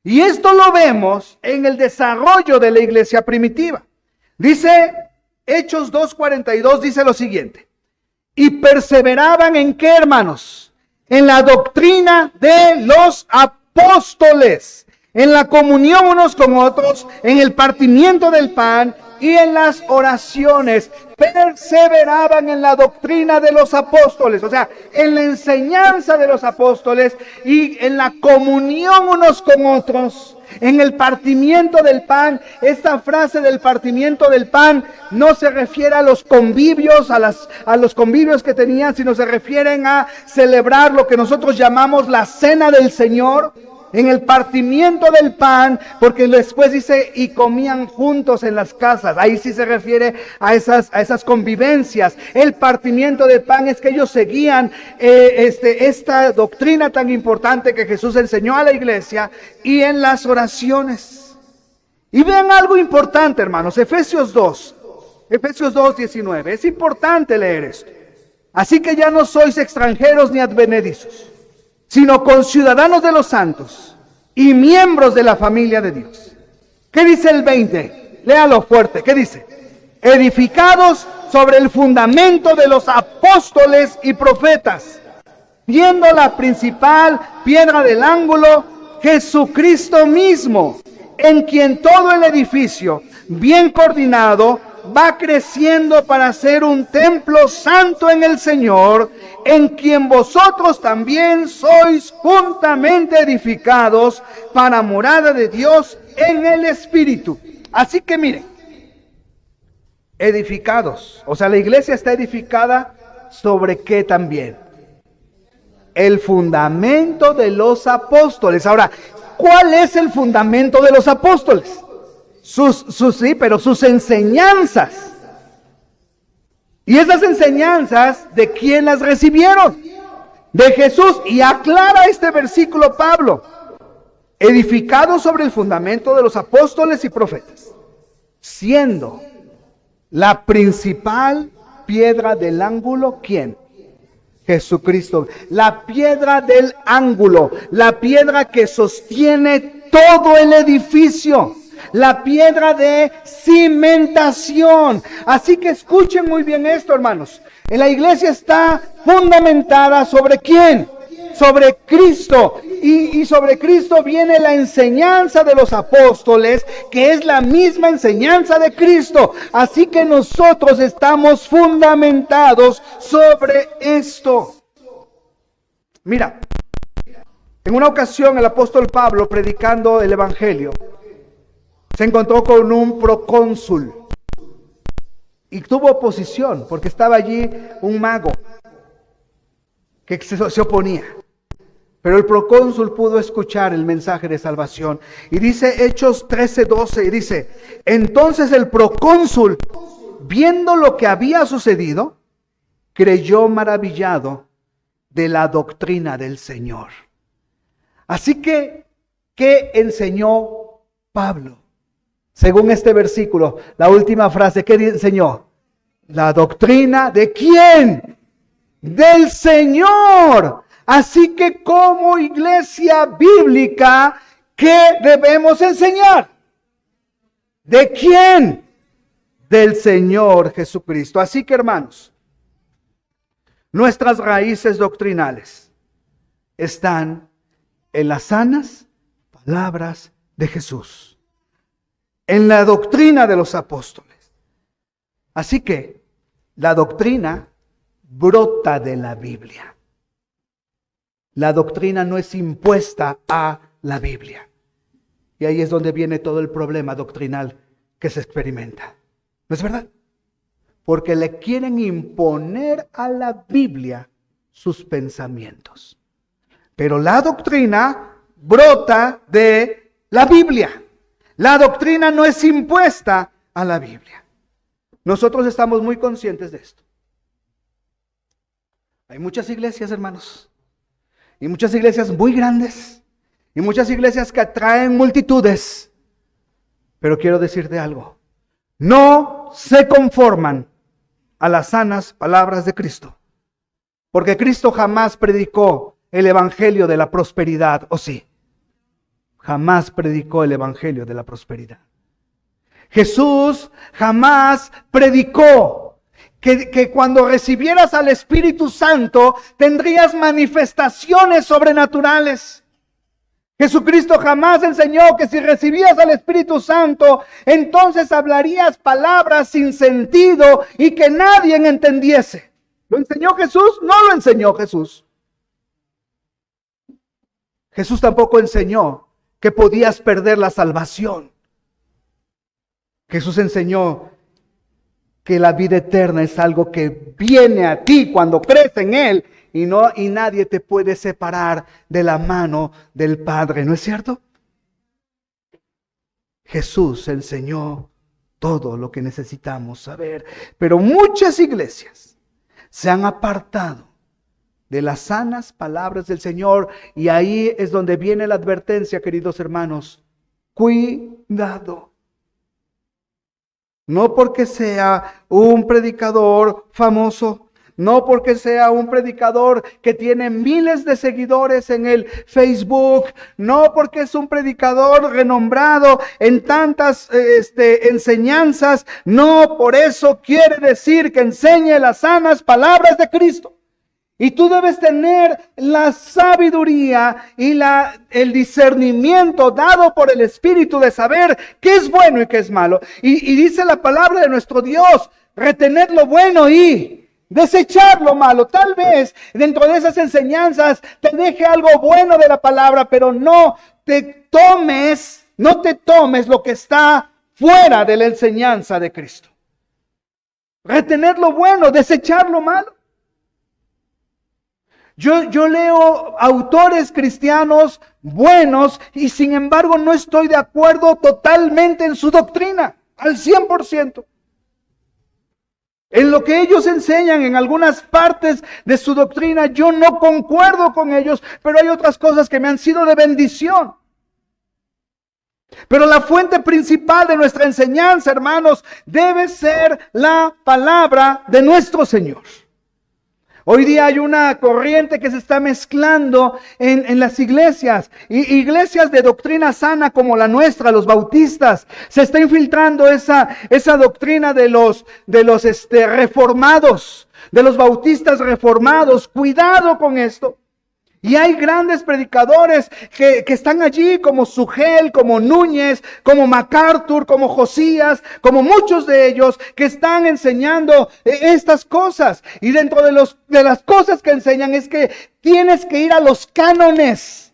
Y esto lo vemos en el desarrollo de la iglesia primitiva. Dice Hechos 2:42, dice lo siguiente: y perseveraban ¿en qué, hermanos? En la doctrina de los apóstoles, en la comunión unos con otros, en el partimiento del pan y en las oraciones. Perseveraban en la doctrina de los apóstoles, o sea, en la enseñanza de los apóstoles y en la comunión unos con otros, en el partimiento del pan. Esta frase del partimiento del pan no se refiere a los convivios, a los convivios que tenían, sino se refieren a celebrar lo que nosotros llamamos la cena del Señor. En el partimiento del pan, porque después dice, y comían juntos en las casas. Ahí sí se refiere a esas convivencias. El partimiento del pan es que ellos seguían esta doctrina tan importante que Jesús enseñó a la iglesia, y en las oraciones. Y vean algo importante, hermanos, Efesios 2:19. Es importante leer esto. Así que ya no sois extranjeros ni advenedizos, sino conciudadanos de los santos y miembros de la familia de Dios. ¿Qué dice el 20? Léalo fuerte. ¿Qué dice? Edificados sobre el fundamento de los apóstoles y profetas, viendo la principal piedra del ángulo, Jesucristo mismo, en quien todo el edificio, bien coordinado, va creciendo para ser un templo santo en el Señor, en quien vosotros también sois juntamente edificados para morada de Dios en el Espíritu. Así que miren, edificados, o sea, la iglesia está edificada ¿sobre qué también? El fundamento de los apóstoles. Ahora, ¿cuál es el fundamento de los apóstoles? Sus enseñanzas. Y esas enseñanzas, ¿de quién las recibieron? de Jesús. Y aclara este versículo Pablo: edificado sobre el fundamento de los apóstoles y profetas, siendo la principal piedra del ángulo, ¿quién? Jesucristo. La piedra del ángulo, la piedra que sostiene todo el edificio, la piedra de cimentación. Así que escuchen muy bien esto, hermanos. La iglesia está fundamentada ¿sobre quién? Sobre Cristo. Y sobre Cristo viene la enseñanza de los apóstoles, que es la misma enseñanza de Cristo. Así que nosotros estamos fundamentados sobre esto. Mira, en una ocasión el apóstol Pablo, predicando el evangelio, se encontró con un procónsul y tuvo oposición porque estaba allí un mago que se oponía. Pero el procónsul pudo escuchar el mensaje de salvación. Y dice Hechos 13:12, y dice: entonces el procónsul, viendo lo que había sucedido, creyó maravillado de la doctrina del Señor. Así que, ¿qué enseñó Pablo? Según este versículo, la última frase, ¿qué enseñó? La doctrina ¿de quién? Del Señor. Así que como iglesia bíblica, ¿qué debemos enseñar? ¿De quién? Del Señor Jesucristo. Así que, hermanos, nuestras raíces doctrinales están en las sanas palabras de Jesús, en la doctrina de los apóstoles. Así que la doctrina brota de la Biblia. La doctrina no es impuesta a la Biblia. Y ahí es donde viene todo el problema doctrinal que se experimenta. ¿No es verdad? Porque le quieren imponer a la Biblia sus pensamientos. Pero la doctrina brota de la Biblia. La doctrina no es impuesta a la Biblia. Nosotros estamos muy conscientes de esto. Hay muchas iglesias, hermanos, y muchas iglesias muy grandes, y muchas iglesias que atraen multitudes. Pero quiero decirte algo: no se conforman a las sanas palabras de Cristo. Porque Cristo jamás predicó el evangelio de la prosperidad, ¿o sí? Jamás predicó el evangelio de la prosperidad. Jesús jamás predicó que cuando recibieras al Espíritu Santo tendrías manifestaciones sobrenaturales. Jesucristo jamás enseñó que si recibías al Espíritu Santo, entonces hablarías palabras sin sentido y que nadie entendiese. ¿Lo enseñó Jesús? No lo enseñó Jesús. Jesús tampoco enseñó que podías perder la salvación. Jesús enseñó que la vida eterna es algo que viene a ti cuando crees en Él y nadie te puede separar de la mano del Padre, ¿no es cierto? Jesús enseñó todo lo que necesitamos saber, pero muchas iglesias se han apartado de las sanas palabras del Señor, y ahí es donde viene la advertencia, queridos hermanos: cuidado. No porque sea un predicador famoso, no porque sea un predicador que tiene miles de seguidores en el Facebook, no porque es un predicador renombrado en tantas enseñanzas, no por eso quiere decir que enseñe las sanas palabras de Cristo. Y tú debes tener la sabiduría y el discernimiento dado por el Espíritu de saber qué es bueno y qué es malo. Y dice la palabra de nuestro Dios: retener lo bueno y desechar lo malo. Tal vez dentro de esas enseñanzas te deje algo bueno de la palabra, pero no te tomes lo que está fuera de la enseñanza de Cristo. Retener lo bueno, desechar lo malo. Yo leo autores cristianos buenos y sin embargo no estoy de acuerdo totalmente en su doctrina, al 100%. En lo que ellos enseñan, en algunas partes de su doctrina, yo no concuerdo con ellos, pero hay otras cosas que me han sido de bendición. Pero la fuente principal de nuestra enseñanza, hermanos, debe ser la palabra de nuestro Señor. Hoy día hay una corriente que se está mezclando en las iglesias, iglesias de doctrina sana como la nuestra, los bautistas. Se está infiltrando esa doctrina de los reformados, de los bautistas reformados. Cuidado con esto. Y hay grandes predicadores que están allí, como Sugel, como Núñez, como MacArthur, como Josías, como muchos de ellos que están enseñando estas cosas. Y dentro de las cosas que enseñan es que tienes que ir a los cánones,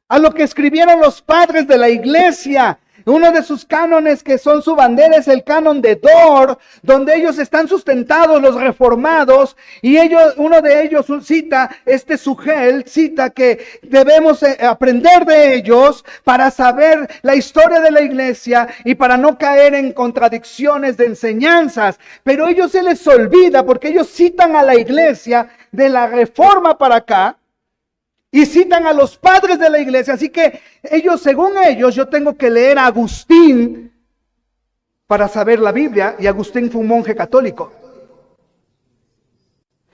a lo que escribieron los padres de la iglesia. Uno de sus cánones que son su bandera es el canon de Dort, donde ellos están sustentados, los reformados, y uno de ellos cita, Sugel, cita que debemos aprender de ellos para saber la historia de la iglesia y para no caer en contradicciones de enseñanzas. Pero ellos se les olvida porque ellos citan a la iglesia de la Reforma para acá, y citan a los padres de la iglesia. Así que según ellos, yo tengo que leer a Agustín para saber la Biblia. Y Agustín fue un monje católico.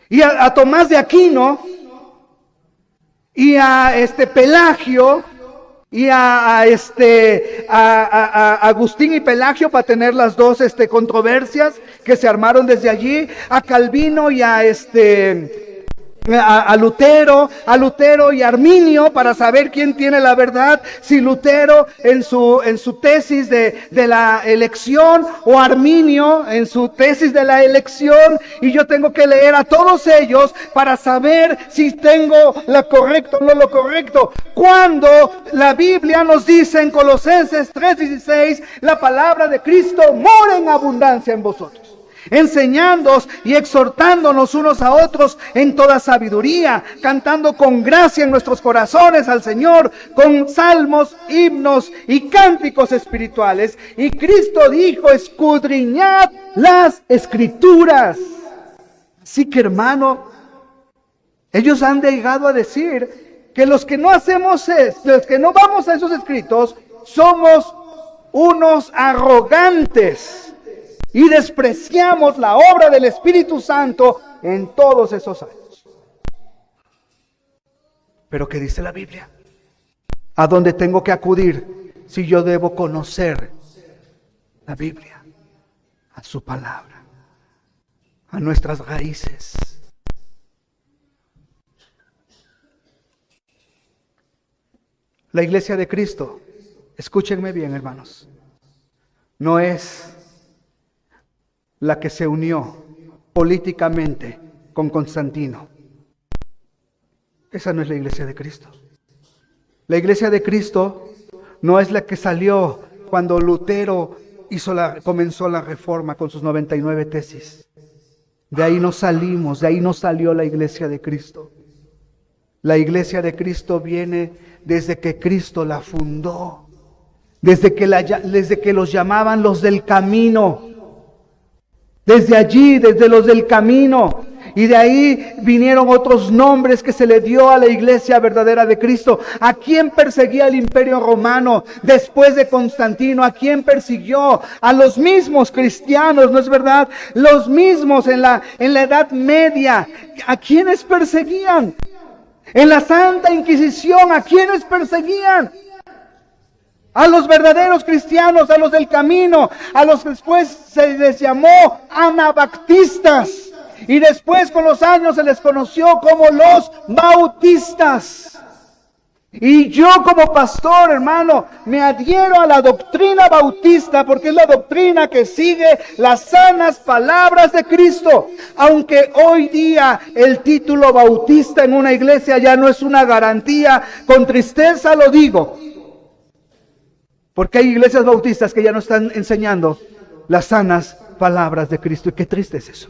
Y a Tomás de Aquino. Y a Pelagio. Y a Agustín y Pelagio, para tener las dos controversias que se armaron desde allí. A Calvino y a Lutero y Arminio, para saber quién tiene la verdad, si Lutero en su tesis de la elección, o Arminio en su tesis de la elección. Y yo tengo que leer a todos ellos para saber si tengo lo correcto o no lo correcto. Cuando la Biblia nos dice en Colosenses 3:16, la palabra de Cristo mora en abundancia en vosotros, enseñándoos y exhortándonos unos a otros en toda sabiduría, cantando con gracia en nuestros corazones al Señor, con salmos, himnos y cánticos espirituales. Y Cristo dijo: escudriñad las Escrituras. Así que, hermano, ellos han llegado a decir que los que no los que no vamos a esos escritos, somos unos arrogantes y despreciamos la obra del Espíritu Santo en todos esos años. Pero ¿qué dice la Biblia? ¿A dónde tengo que acudir si yo debo conocer la Biblia? A su palabra, a nuestras raíces. La iglesia de Cristo, escúchenme bien, hermanos, no es la que se unió políticamente con Constantino. Esa no es la iglesia de Cristo. La iglesia de Cristo no es la que salió cuando Lutero comenzó la reforma con sus 99 tesis. De ahí no salimos, de ahí no salió la iglesia de Cristo. La iglesia de Cristo viene desde que Cristo la fundó, desde que los llamaban los del camino. Desde allí, desde los del camino. Y de ahí vinieron otros nombres que se le dio a la iglesia verdadera de Cristo. ¿A quién perseguía el Imperio Romano después de Constantino? ¿A quién persiguió? A los mismos cristianos, ¿no es verdad? Los mismos en la Edad Media. ¿A quiénes perseguían? En la Santa Inquisición, ¿a quiénes perseguían? A los verdaderos cristianos, a los del camino, a los que después se les llamó anabaptistas. Y después con los años se les conoció como los bautistas. Y yo como pastor, hermano, me adhiero a la doctrina bautista porque es la doctrina que sigue las sanas palabras de Cristo. Aunque hoy día el título bautista en una iglesia ya no es una garantía, con tristeza lo digo. Porque hay iglesias bautistas que ya no están enseñando las sanas palabras de Cristo. Y qué triste es eso.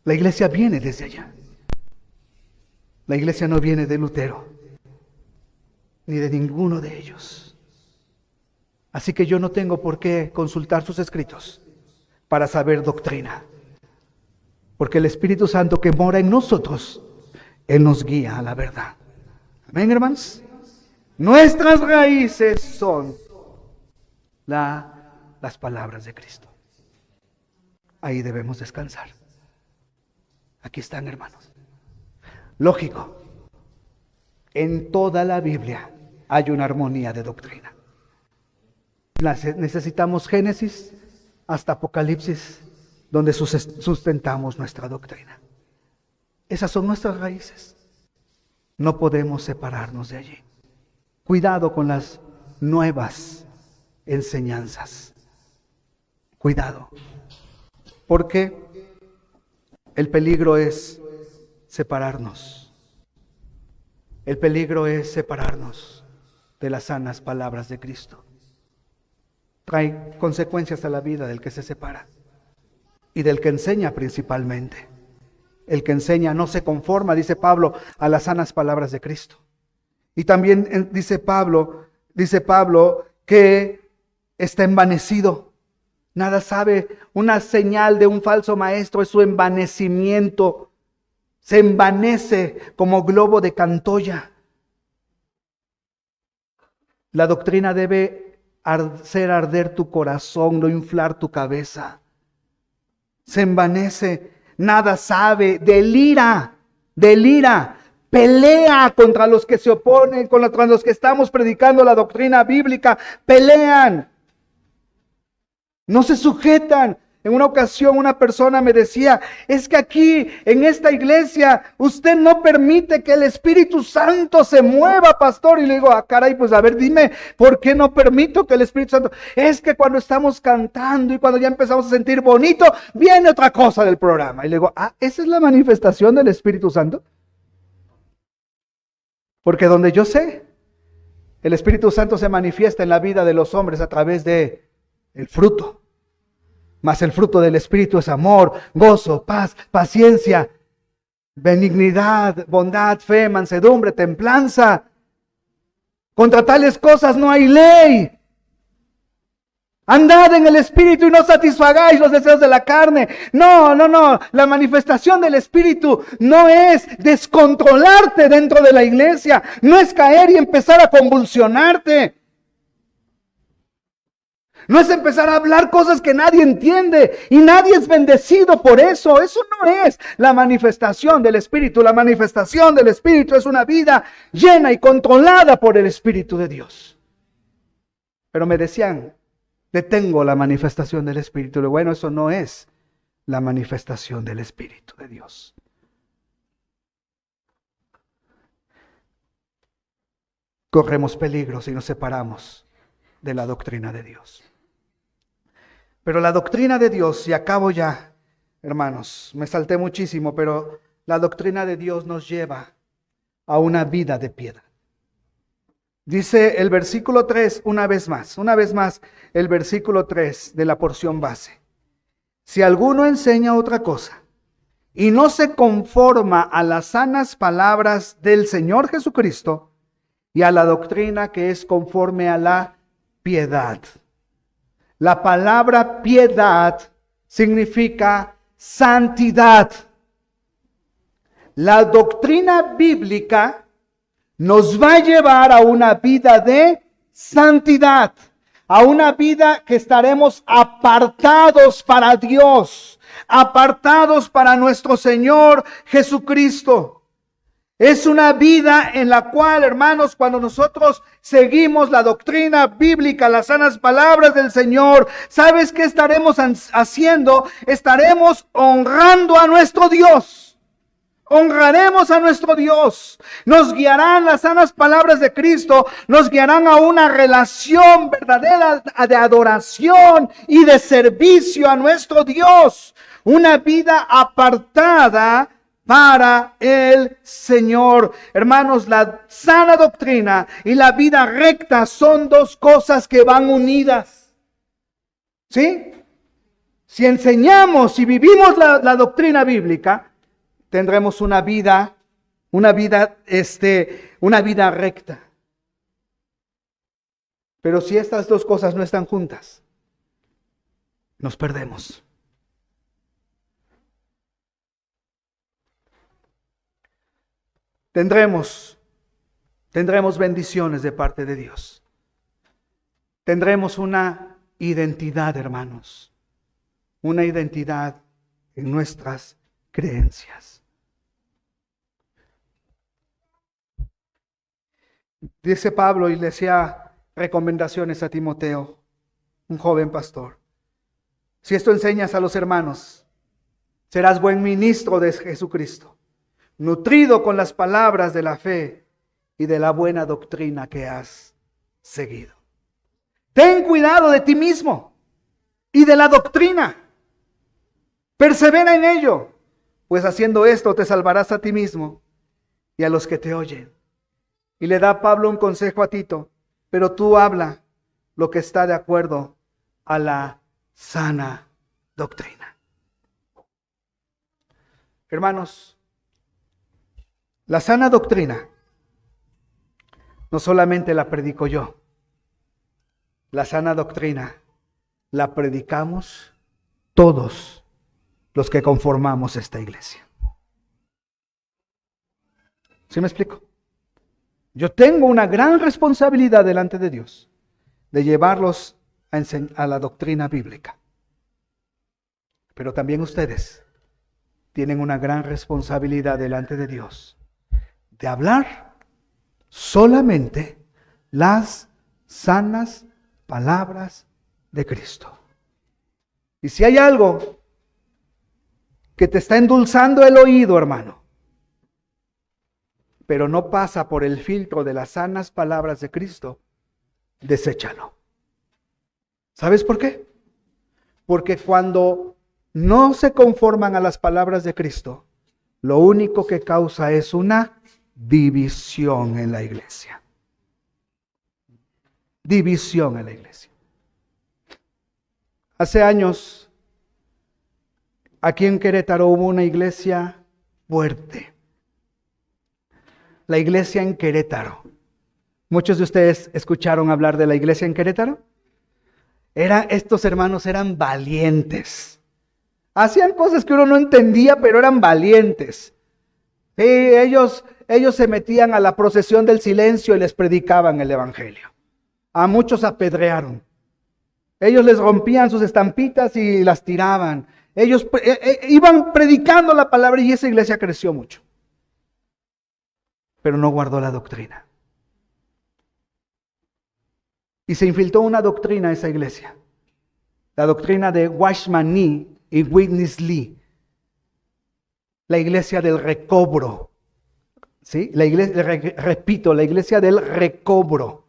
La iglesia viene desde allá. La iglesia no viene de Lutero, ni de ninguno de ellos. Así que yo no tengo por qué consultar sus escritos para saber doctrina. Porque el Espíritu Santo que mora en nosotros, Él nos guía a la verdad. Amén, hermanos. Nuestras raíces son las palabras de Cristo. Ahí debemos descansar. Aquí están, hermanos. Lógico. En toda la Biblia hay una armonía de doctrina. Necesitamos Génesis hasta Apocalipsis, donde sustentamos nuestra doctrina. Esas son nuestras raíces. No podemos separarnos de allí. Cuidado con las nuevas enseñanzas. Cuidado. Porque el peligro es separarnos. El peligro es separarnos de las sanas palabras de Cristo. Trae consecuencias a la vida del que se separa y del que enseña principalmente. El que enseña no se conforma, dice Pablo, a las sanas palabras de Cristo. Y también dice Pablo que está envanecido. Nada sabe, una señal de un falso maestro es su envanecimiento. Se envanece como globo de Cantoya. La doctrina debe hacer arder tu corazón, no inflar tu cabeza. Se envanece, nada sabe, delira, pelea contra los que se oponen, contra los que estamos predicando la doctrina bíblica, pelean, no se sujetan. En una ocasión una persona me decía, es que aquí en esta iglesia usted no permite que el Espíritu Santo se mueva, pastor. Y le digo, caray, pues a ver, dime, ¿por qué no permito que el Espíritu Santo? Es que cuando estamos cantando y cuando ya empezamos a sentir bonito, viene otra cosa del programa. Y le digo, ¿esa es la manifestación del Espíritu Santo? Porque donde yo sé, el Espíritu Santo se manifiesta en la vida de los hombres a través de el fruto. Mas el fruto del Espíritu es amor, gozo, paz, paciencia, benignidad, bondad, fe, mansedumbre, templanza. Contra tales cosas no hay ley. Andad en el Espíritu y no satisfagáis los deseos de la carne. No. La manifestación del Espíritu no es descontrolarte dentro de la iglesia. No es caer y empezar a convulsionarte. No es empezar a hablar cosas que nadie entiende y nadie es bendecido por eso. Eso no es la manifestación del Espíritu. La manifestación del Espíritu es una vida llena y controlada por el Espíritu de Dios. Pero me decían, detengo la manifestación del Espíritu. Y bueno, eso no es la manifestación del Espíritu de Dios. Corremos peligro si nos separamos de la doctrina de Dios. Pero la doctrina de Dios, y acabo ya, hermanos, me salté muchísimo, pero la doctrina de Dios nos lleva a una vida de piedad. Dice el versículo 3 una vez más el versículo 3 de la porción base. Si alguno enseña otra cosa y no se conforma a las sanas palabras del Señor Jesucristo y a la doctrina que es conforme a la piedad. La palabra piedad significa santidad. La doctrina bíblica nos va a llevar a una vida de santidad, a una vida que estaremos apartados para Dios, apartados para nuestro Señor Jesucristo. Es una vida en la cual, hermanos, cuando nosotros seguimos la doctrina bíblica, las sanas palabras del Señor, ¿sabes qué estaremos haciendo? Estaremos honrando a nuestro Dios. Honraremos a nuestro Dios. Nos guiarán las sanas palabras de Cristo, nos guiarán a una relación verdadera de adoración y de servicio a nuestro Dios. Una vida apartada para el Señor. Hermanos, la sana doctrina y la vida recta son dos cosas que van unidas. ¿Sí? Si enseñamos y vivimos la doctrina bíblica, tendremos una vida recta. Pero si estas dos cosas no están juntas, nos perdemos. Tendremos bendiciones de parte de Dios. Tendremos una identidad, hermanos. Una identidad en nuestras creencias. Dice Pablo y le hacía recomendaciones a Timoteo, un joven pastor. Si esto enseñas a los hermanos, serás buen ministro de Jesucristo, nutrido con las palabras de la fe y de la buena doctrina que has seguido. Ten cuidado de ti mismo y de la doctrina. Persevera en ello, pues haciendo esto te salvarás a ti mismo y a los que te oyen. Y le da Pablo un consejo a Tito, pero tú habla lo que está de acuerdo a la sana doctrina. Hermanos, la sana doctrina no solamente la predico yo, la sana doctrina la predicamos todos los que conformamos esta iglesia. ¿Sí me explico? Yo tengo una gran responsabilidad delante de Dios de llevarlos a la doctrina bíblica. Pero también ustedes tienen una gran responsabilidad delante de Dios de hablar solamente las sanas palabras de Cristo. Y si hay algo que te está endulzando el oído, hermano, pero no pasa por el filtro de las sanas palabras de Cristo, deséchalo. ¿Sabes por qué? Porque cuando no se conforman a las palabras de Cristo, lo único que causa es una división en la iglesia. División en la iglesia. Hace años, aquí en Querétaro hubo una iglesia fuerte. La iglesia en Querétaro. Muchos de ustedes escucharon hablar de la iglesia en Querétaro. Estos hermanos eran valientes. Hacían cosas que uno no entendía, pero eran valientes. Sí, ellos se metían a la procesión del silencio y les predicaban el evangelio. A muchos apedrearon. Ellos les rompían sus estampitas y las tiraban. Ellos iban predicando la palabra y esa iglesia creció mucho. Pero no guardó la doctrina. Y se infiltró una doctrina a esa iglesia. La doctrina de Watchman Nee y Witness Lee. La iglesia del recobro. ¿Sí? La iglesia, repito, la iglesia del recobro.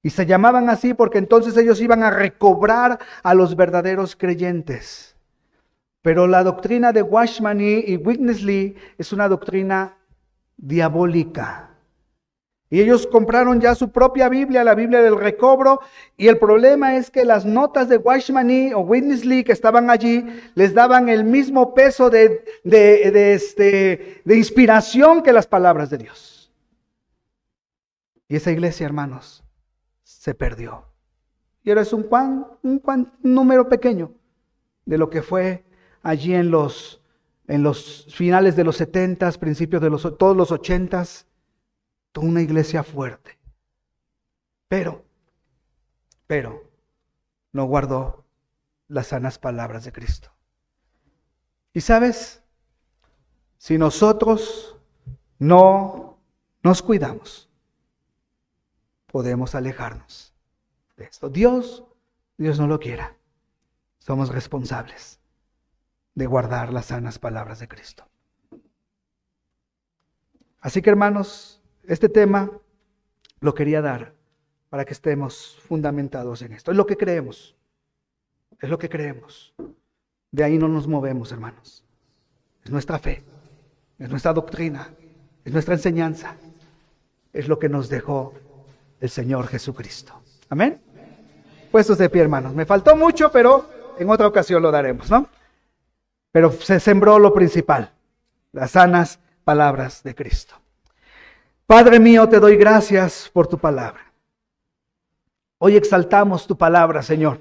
Y se llamaban así porque entonces ellos iban a recobrar a los verdaderos creyentes. Pero la doctrina de Watchman Nee y Witness Lee es una doctrina diabólica. Y ellos compraron ya su propia Biblia, la Biblia del recobro, y el problema es que las notas de Watchman Nee o Witness Lee que estaban allí les daban el mismo peso de inspiración que las palabras de Dios. Y esa iglesia, hermanos, se perdió. Y ahora es un número pequeño de lo que fue allí en los finales de los 70s, principios de todos los 80s, toda una iglesia fuerte. Pero no guardó las sanas palabras de Cristo. Y sabes, si nosotros no nos cuidamos, podemos alejarnos de esto. Dios no lo quiera. Somos responsables de guardar las sanas palabras de Cristo. Así que, hermanos, este tema lo quería dar para que estemos fundamentados en esto. Es lo que creemos. Es lo que creemos. De ahí no nos movemos, hermanos. Es nuestra fe, es nuestra doctrina, es nuestra enseñanza. Es lo que nos dejó el Señor Jesucristo. Amén. Puestos de pie, hermanos. Me faltó mucho, pero en otra ocasión lo daremos, ¿no? Pero se sembró lo principal, las sanas palabras de Cristo. Padre mío, te doy gracias por tu palabra. Hoy exaltamos tu palabra, Señor.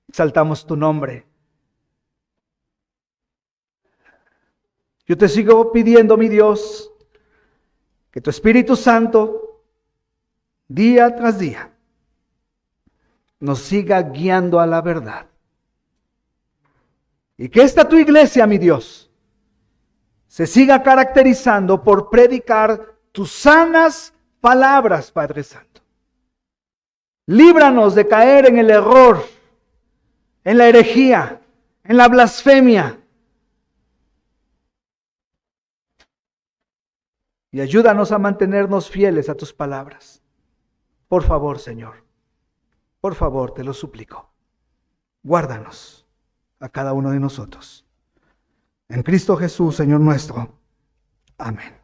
Exaltamos tu nombre. Yo te sigo pidiendo, mi Dios, que tu Espíritu Santo, día tras día, nos siga guiando a la verdad. Y que esta tu iglesia, mi Dios, se siga caracterizando por predicar tus sanas palabras, Padre Santo. Líbranos de caer en el error, en la herejía, en la blasfemia. Y ayúdanos a mantenernos fieles a tus palabras. Por favor, Señor. Por favor, te lo suplico. Guárdanos a cada uno de nosotros. En Cristo Jesús, Señor nuestro. Amén.